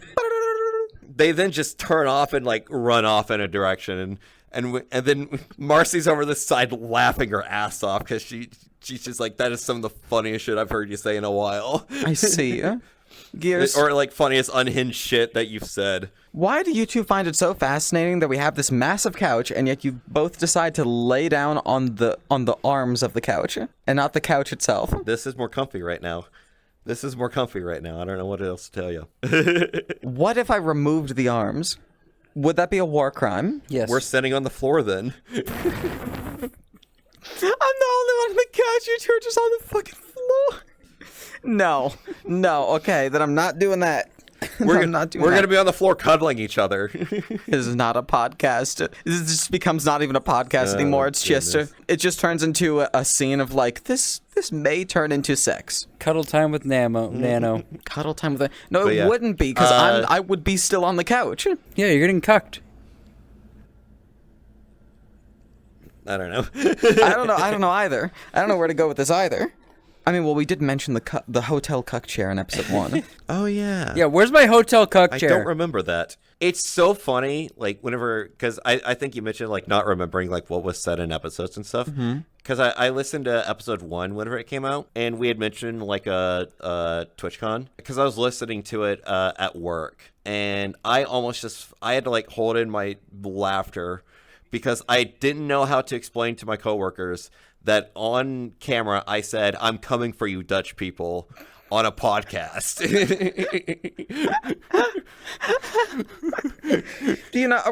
They then just turn off and like run off in a direction, and then Marcy's over this side laughing her ass off because she's just like, that is some of the funniest shit I've heard you say in a while. I see. Gears. Or like funniest unhinged shit that you've said. Why do you two find it so fascinating that we have this massive couch and yet you both decide to lay down on the arms of the couch and not the couch itself? This is more comfy right now. I don't know what else to tell you. What if I removed the arms? Would that be a war crime? Yes. We're sitting on the floor then. I'm the only one on the couch. You two are just on the fucking floor. No. Okay, then I'm not doing that. We're gonna be on the floor cuddling each other. This is not a podcast. This just becomes not even a podcast anymore. It's goodness. it just turns into a scene of like this may turn into sex. Cuddle time with Nano. Cuddle time with it wouldn't be because I would be still on the couch. Yeah, you're getting cucked. I don't know. I don't know either. I don't know where to go with this either. I mean, well, we did mention the hotel cuck chair in episode 1. Oh, yeah. Yeah, where's my hotel cuck chair? I don't remember that. It's so funny, like, whenever, because I think you mentioned, like, not remembering, like, what was said in episodes and stuff. Because I listened to episode 1 whenever it came out, and we had mentioned, like, a TwitchCon, because I was listening to it at work, and I had to, like, hold in my laughter, because I didn't know how to explain to my coworkers that on camera I said, "I'm coming for you, Dutch people," on a podcast.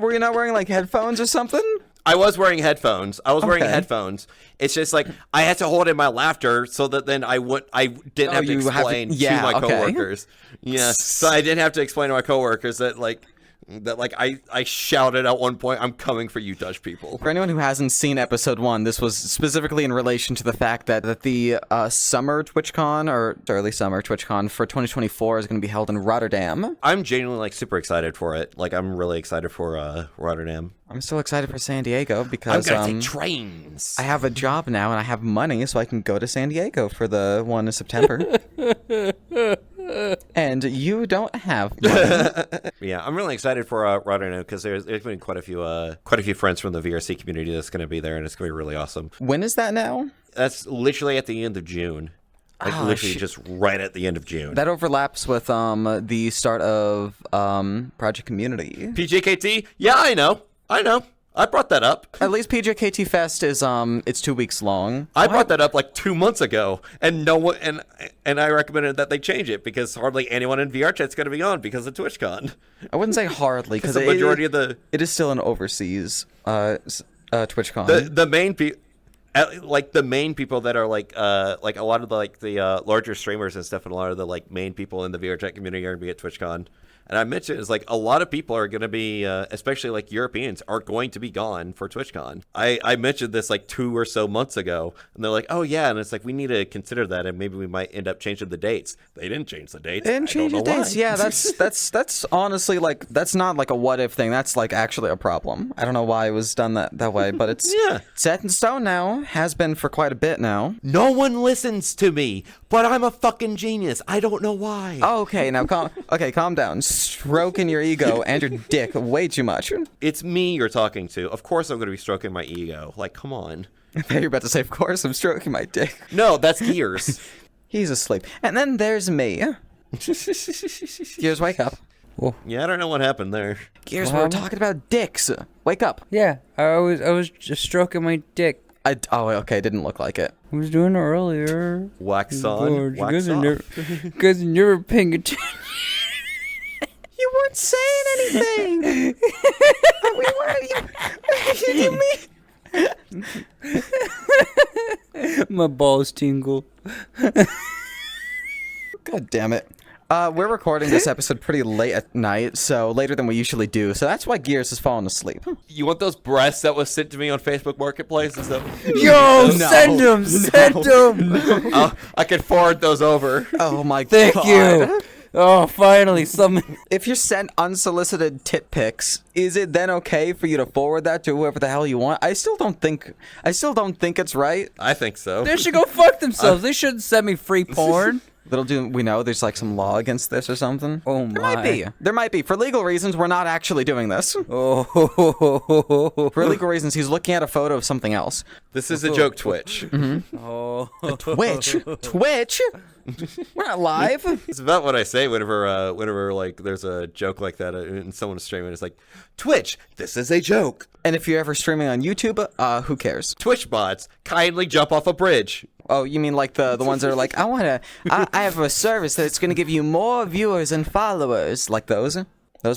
Were you not wearing like headphones or something? I was wearing headphones. Wearing headphones. It's just like I had to hold in my laughter so that then I didn't have to explain to my coworkers. Yeah, so I didn't have to explain to my coworkers that like that like I shouted at one point, I'm coming for you, Dutch people. For anyone who hasn't seen episode 1, this was specifically in relation to the fact that the summer TwitchCon, or early summer TwitchCon for 2024 is going to be held in Rotterdam. I'm genuinely like super excited for it. Like I'm really excited for Rotterdam. I'm still excited for San Diego because I'm gonna take trains. I have a job now and I have money, so I can go to San Diego for the one in September. And you don't have money. Yeah, I'm really excited for Rotterdam because there's been quite a few friends from the VRC community that's going to be there, and it's going to be really awesome. When is that now? That's literally at the end of June. Like literally just right at the end of June. That overlaps with the start of Project Community. PJKT? Yeah, I know. I brought that up. At least PJKT Fest is it's 2 weeks long. I brought that up like 2 months ago, and no one and I recommended that they change it because hardly anyone in VR chat's going to be on because of TwitchCon. I wouldn't say hardly because the majority of it is still an overseas TwitchCon. The main people. Like the main people that are like a lot of the larger streamers and stuff, and a lot of the like main people in the VR chat community are going to be at TwitchCon. And I mentioned it's like a lot of people are going to be, especially like Europeans, are going to be gone for TwitchCon. I mentioned this like 2 or so months ago, and they're like, "Oh yeah," and it's like we need to consider that, and maybe we might end up changing the dates. They didn't change the dates. They didn't change the dates. Yeah, that's honestly like that's not like a what if thing. That's like actually a problem. I don't know why it was done that way, but it's set in stone now. Has been for quite a bit now. No one listens to me, but I'm a fucking genius. I don't know why. Okay, now calm down. Stroking your ego and your dick way too much. It's me you're talking to. Of course I'm going to be stroking my ego. Like, come on. I thought you were about to say, of course I'm stroking my dick. No, that's Gears. He's asleep. And then there's me. Gears, wake up. Whoa. Yeah, I don't know what happened there. Gears, we were talking about dicks. Wake up. Yeah, I was just stroking my dick. Okay, didn't look like it. I was doing it earlier. Wax on, wax off. You guys are never paying attention. You weren't saying anything. What do you mean? My balls tingle. God damn it. We're recording this episode pretty late at night, so later than we usually do. So that's why Gears has fallen asleep. You want those breasts that was sent to me on Facebook Marketplace and stuff? Yo, send them, send them. I can forward those over. Oh my Thank god. you. Oh, finally, someone. If you're sent unsolicited tit pics, is it then okay for you to forward that to whoever the hell you want? I still don't think it's right. I think so. They should go fuck themselves. They shouldn't send me free porn. Little do we know there's like some law against this or something. Oh my. There might be. For legal reasons, we're not actually doing this. Oh. For legal reasons, he's looking at a photo of something else. This is a joke, Twitch. Mm-hmm. Oh. Twitch? We're not live. It's about what I say whenever like there's a joke like that and someone's streaming. It's like, Twitch, this is a joke. And if you're ever streaming on YouTube, who cares? Twitch bots, kindly jump off a bridge. Oh, you mean like the ones that are like, I have a service that's going to give you more viewers and followers, like those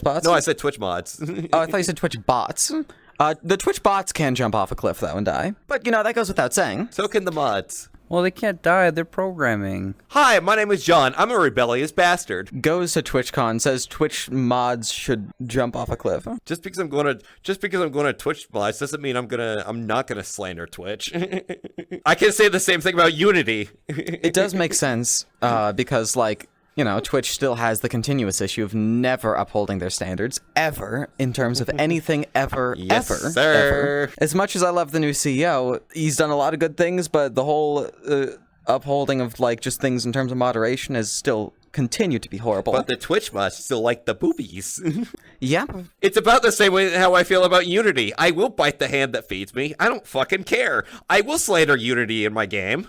bots? No, I said Twitch mods. Oh, I thought you said Twitch bots. The Twitch bots can jump off a cliff though and die, but that goes without saying. So can the mods. Well, they can't die. They're programming. Hi, my name is John. I'm a rebellious bastard. Goes to TwitchCon, says Twitch mods should jump off a cliff. Just because I'm going to Twitch mods doesn't mean I'm not gonna slander Twitch. I can say the same thing about Unity. It does make sense, because like, Twitch still has the continuous issue of never upholding their standards, ever, in terms of anything, ever, yes, ever, sir. ever. As much as I love the new CEO, he's done a lot of good things, but the whole upholding of, like, just things in terms of moderation has still continued to be horrible. But the Twitch mods still like the boobies. Yeah. It's about the same way how I feel about Unity. I will bite the hand that feeds me. I don't fucking care. I will slander Unity in my game.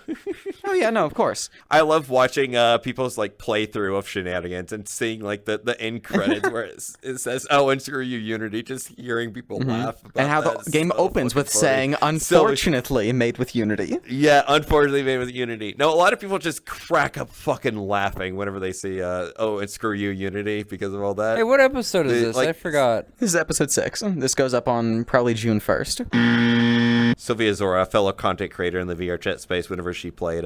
Oh yeah, no, of course. I love watching people's like playthrough of Shenanigans and seeing like the end credits where it says, "Oh, and screw you, Unity." Just hearing people laugh about and how that the game opens with saying, "Unfortunately, made with Unity." Yeah, unfortunately made with Unity. No, a lot of people just crack up fucking laughing whenever they see, "Oh, and screw you, Unity," because of all that. Hey, what episode is this? I forgot. This is episode 6. This goes up on probably June 1st. Sylvia Zora, a fellow content creator in the VR chat space, whenever she played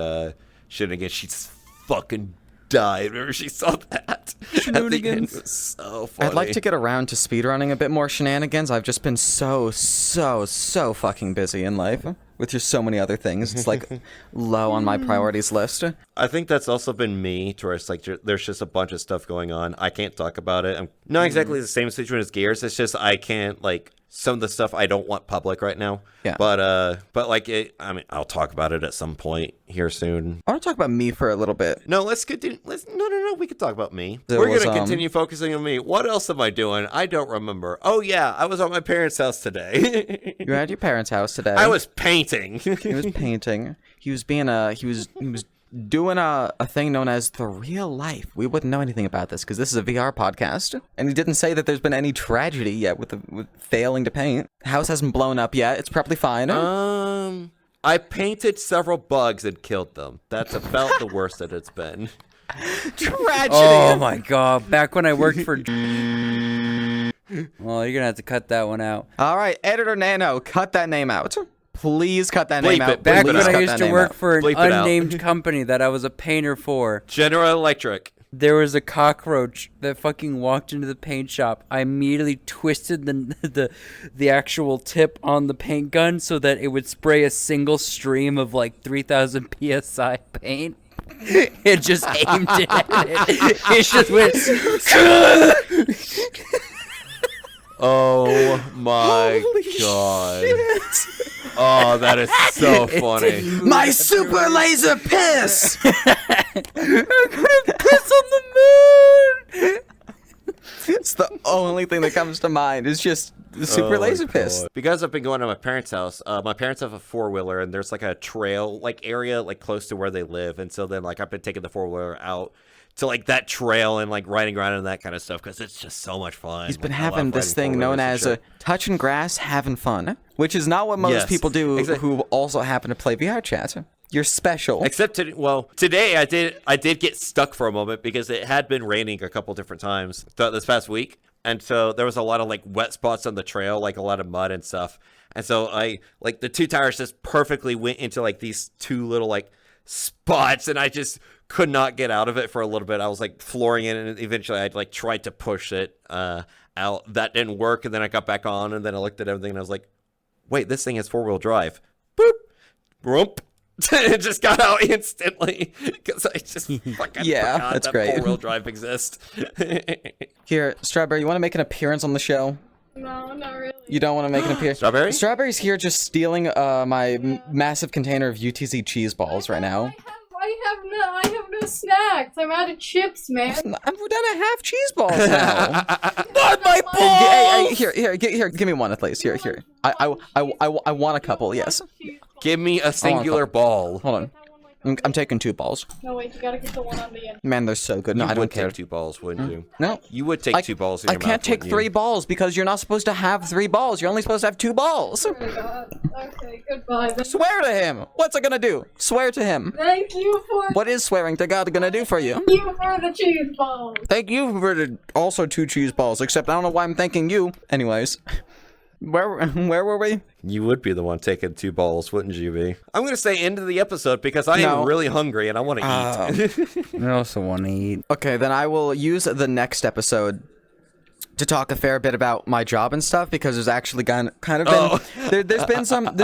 Shenanigans, she's fucking died whenever she saw that. Shenanigans. It was so funny. I'd like to get around to speedrunning a bit more Shenanigans. I've just been so fucking busy in life with just so many other things. It's like low on my priorities list. I think that's also been me, to where it's like there's just a bunch of stuff going on. I can't talk about it. I'm not exactly the same situation as Gears. It's just I can't, like, some of the stuff I don't want public right now. Yeah. But like, I mean, I'll talk about it at some point here soon. I want to talk about me for a little bit. No, let's continue. No. We can talk about me. There We're was, gonna continue focusing on me. What else am I doing? I don't remember. Oh yeah, I was at my parents' house today. You were at your parents' house today. I was painting. He was painting. He was doing a thing known as the real life. We wouldn't know anything about this because this is a VR podcast, and he didn't say that there's been any tragedy yet with failing to paint. The house hasn't blown up yet. It's probably fine. I painted several bugs and killed them. That's about the worst that it's been. Tragedy. Oh my god! Back when I worked for. Well, you're gonna have to cut that one out. All right, editor Nano, cut that name out. Please cut that Bleep name out. it. Back Bleep when it out. I used to work for an Bleep it out. unnamed company that I was a painter for, General Electric. there was a cockroach that fucking walked into the paint shop. I immediately twisted the actual tip on the paint gun so that it would spray a single stream of like 3,000 psi paint. It just aimed it at it. It just went. Oh my god. Oh, that is so funny. My super laser piss. I'm gonna piss on the moon. It's the only thing that comes to mind. Is just the super laser piss. Because I've been going to my parents' house, my parents have a 4-wheeler, and there's like a trail like area like close to where they live, and so then like I've been taking the 4-wheeler out to like that trail and like riding around and that kind of stuff because it's just so much fun. He's been I having love this riding thing known 4-wheelers and as shit. touching grass, having fun, which is not what most Yes, people do exactly. who also happen to play VR chat. You're special. Except today I did get stuck for a moment because it had been raining a couple different times throughout this past week, and so there was a lot of like wet spots on the trail, like a lot of mud and stuff. And so I like the 2 tires just perfectly went into like these 2 little like spots, and I just could not get out of it for a little bit. I was like flooring it, and eventually I like tried to push it out. That didn't work, and then I got back on, and then I looked at everything, and I was like, wait, this thing has 4-wheel drive. Boop, rump. It just got out instantly because I just fucking forgot that's that great. 4-wheel drive exists. Here, Strawberry, you want to make an appearance on the show? No, not really. You don't want to make an appearance? Strawberry? Strawberry's here just stealing my massive container of UTZ cheese balls right now. I have no snacks. I'm out of chips, man. I'm down to half cheese balls now. Not my Hey, here, give me one at least. Here. I want a couple, yes. Give me a singular ball. Hold on. I'm taking 2 balls. No, wait, you gotta get the one on the end. Man, they're so good. No, You I don't would care. take 2 balls, wouldn't you? No. You would take 2 balls in I your can't mouth, take wouldn't 3 you? balls because you're not supposed to have 3 balls. You're only supposed to have 2 balls. Oh my god. Okay, goodbye then. Swear to him. What's it gonna do? Swear to him. Thank you for What is swearing to God gonna do for you? the cheese balls. Thank you for the also 2 cheese balls, except I don't know why I'm thanking you. Anyways. Where were we? You would be the one taking 2 balls, wouldn't you be? I'm going to say end of the episode because I am really hungry and I want to eat. I also want to eat. Okay, then I will use the next episode to talk a fair bit about my job and stuff because there's actually kind of been there's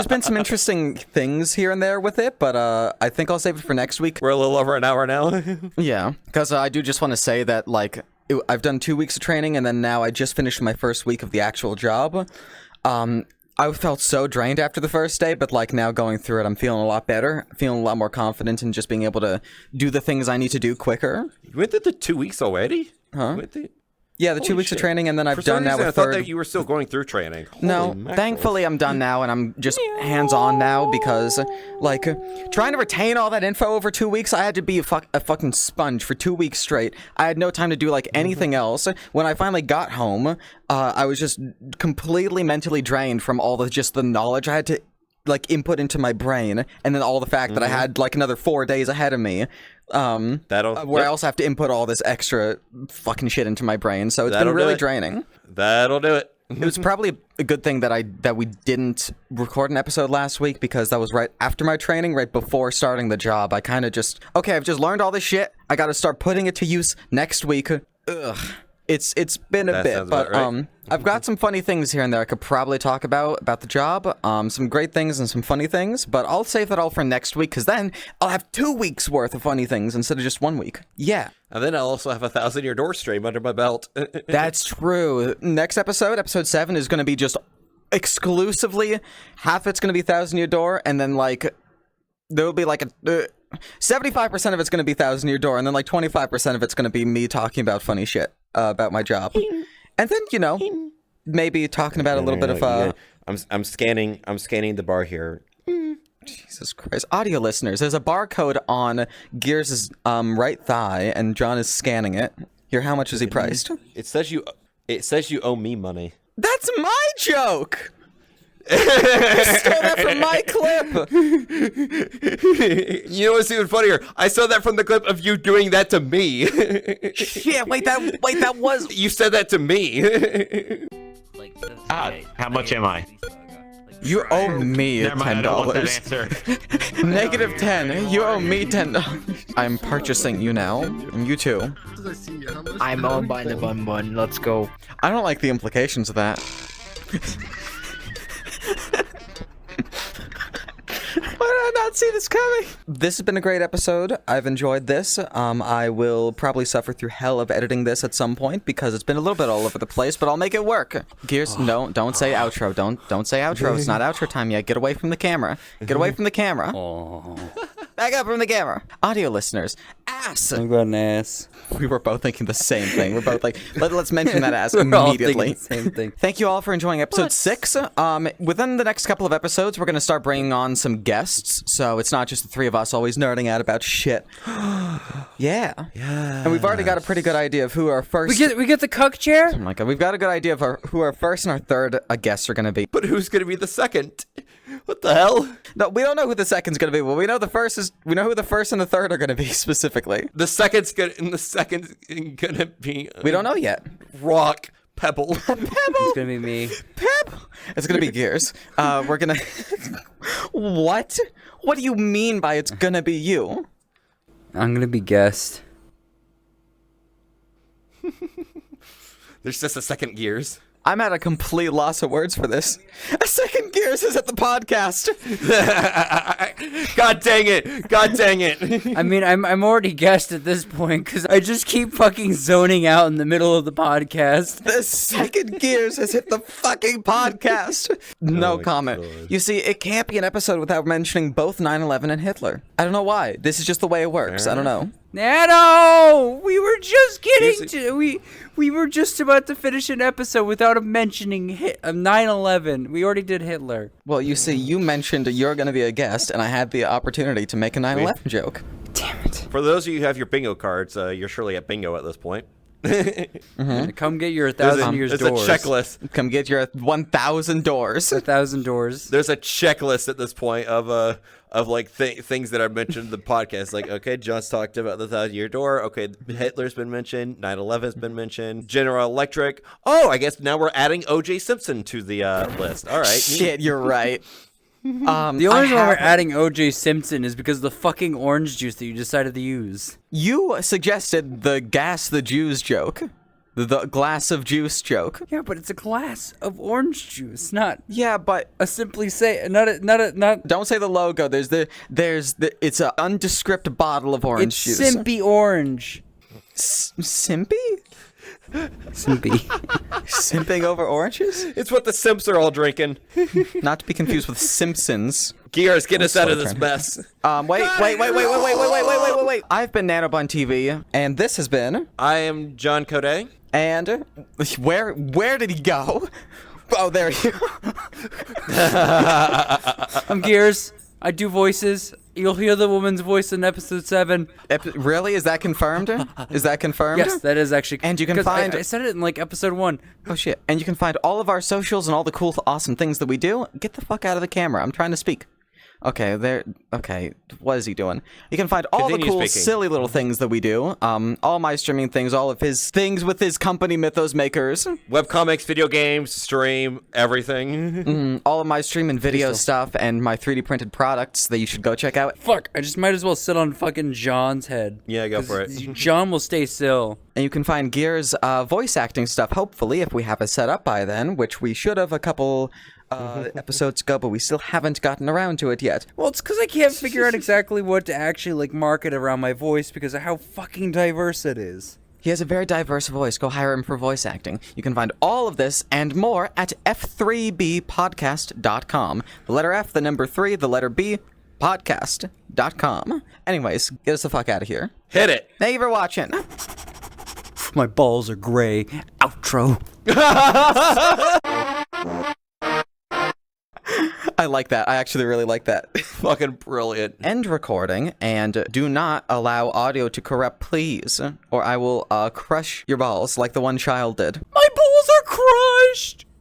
been some interesting things here and there with it, but I think I'll save it for next week. We're a little over an hour now. Yeah, because I do just want to say that like I've done 2 weeks of training and then now I just finished my first week of the actual job. I felt so drained after the first day, but like now going through it, I'm feeling a lot better, feeling a lot more confident in just being able to do the things I need to do quicker. You went through the 2 weeks already? Huh? You went through- Yeah, the 2 weeks of shit. training, and then I've For some done now reason, a I thought third. that you were still going through training. No, Holy mackerel. thankfully I'm done now, and I'm just hands-on now because, like, trying to retain all that info over 2 weeks, I had to be a fucking sponge for 2 weeks straight. I had no time to do, like, anything else. When I finally got home, I was just completely mentally drained from all the knowledge I had to, like, input into my brain, and then all the fact that I had, like, another 4 days ahead of me. Where I also have to input all this extra fucking shit into my brain, so it's been really draining. That'll do it. It was probably a good thing that we didn't record an episode last week, because that was right after my training, right before starting the job. I kind of just, okay, I've just learned all this shit. I got to start putting it to use next week. Ugh. It's been a bit, but right. I've got some funny things here and there I could probably talk about the job. Some great things and some funny things, but I'll save that all for next week, because then I'll have 2 weeks worth of funny things instead of just 1 week. Yeah. And then I'll also have a 1,000-year door stream under my belt. That's true. Next episode 7, is going to be just exclusively, half it's going to be 1,000-year door, and then like there'll be like a 75% of it's going to be 1,000-year door, and then like 25% of it's going to be me talking about funny shit about my job, and then maybe talking about a little bit of I'm scanning the bar here. Jesus Christ, audio listeners, there's a barcode on Gears' right thigh, and John is scanning it. Here, how much is he priced? It says you owe me money. That's my joke. You stole that from my clip. You know what's even funnier? I saw that from the clip of you doing that to me. Shit, wait, that was... You said that to me. How much am I? You owe me Never mind, I don't want that $10. answer. Negative 10. You owe me $10. I'm purchasing you now. And you too. I'm on by the bun. Let's go. I don't like the implications of that. Why did I not see this coming? This has been a great episode. I've enjoyed this. I will probably suffer through hell of editing this at some point, because it's been a little bit all over the place, but I'll make it work. Gears, no, don't say outro. Don't say outro. It's not outro time yet. Get away from the camera. Get away from the camera. Back up from the camera. Audio listeners, ass. I've got an ass. We were both thinking the same thing. We're both like, let's mention that ass We're all immediately. thinking the same thing. Thank you all for enjoying episode 6. Within the next couple of episodes, we're going to start bringing on some guests, so it's not just the three of us always nerding out about shit. Yeah. And we've already got a pretty good idea of who our first... We get the cuck chair? Oh my god, we've got a good idea of who our first and our third guests are going to be. But who's going to be the second? What the hell? No, we don't know who the second's going to be, but we know who the first and the third are going to be specifically. The second's gonna be... We don't know yet. Rock. Pebble. It's gonna be me. Pebble. It's gonna be Gears. We're gonna... What? What do you mean by it's gonna be you? I'm gonna be guest. There's just a second Gears. I'm at a complete loss of words for this. A second Gears is at the podcast. God dang it. I mean, I'm already guest at this point, because I just keep fucking zoning out in the middle of the podcast. The second Gears has hit the fucking podcast. No comment. God. You see, it can't be an episode without mentioning both 9/11 and Hitler. I don't know why. This is just the way it works. I don't know. Nano! We were just we were just about to finish an episode without mentioning 9/11. We already did Hitler. Well, you see, you mentioned you're going to be a guest, and I had the opportunity to make a 9/11 joke. Damn it. For those of you who have your bingo cards, you're surely at bingo at this point. Come get your 1,000 years There's doors. a checklist. Come get your 1,000 doors. 1,000 doors. There's a checklist at this point of like things that are mentioned in the podcast. Like, okay, John's talked about the 1,000-year door. Okay, Hitler's been mentioned. 9/11's been mentioned. General Electric. Oh, I guess now we're adding O.J. Simpson to the list. All right. Shit, you're right. The only reason why we're adding O.J. Simpson is because of the fucking orange juice that you decided to use. You suggested the gas the Jews joke. The glass of juice joke. Yeah, but it's a glass of orange juice, not Yeah, but a simply say not. don't say the logo. There's it's an undescript bottle of orange It's juice. simpy orange. Simpy? Simpy. Simping over oranges? It's what the Simps are all drinking. Not to be confused with Simpsons. Gears, get us out of this mess. Wait. I've been NanoBunTV, and this has been... I am John Coday. And where did he go? Oh, there he I'm Gears. I do voices. You'll hear the woman's voice in episode 7. Really? Is that confirmed? Is that confirmed? Yes, that is actually. And you can 'cause find- I said it in like episode 1. Oh shit. And you can find all of our socials and all the cool, awesome things that we do. Get the fuck out of the camera. I'm trying to speak. Okay, what is he doing? You can find all the Continue cool, speaking. silly little things that we do. All my streaming things, all of his things with his company, Mythos Makers. Webcomics, video games, stream, everything. All of my stream and video stuff, and my 3D printed products that you should go check out. Fuck, I just might as well sit on fucking John's head. Yeah, go for it. John will stay still. And you can find Gear's voice acting stuff, hopefully, if we have it set up by then, which we should have a couple episodes ago, but we still haven't gotten around to it yet. Well, it's because I can't figure out exactly what to actually, like, market around my voice because of how fucking diverse it is. He has a very diverse voice. Go hire him for voice acting. You can find all of this and more at F3B Podcast.com. The letter F, the number 3, the letter B, podcast.com. Anyways, get us the fuck out of here. Hit it. Thank you for watching. My balls are gray. Outro. I like that. I actually really like that. Fucking brilliant. End recording, and do not allow audio to corrupt, please, or I will crush your balls like the one child did. My balls are crushed.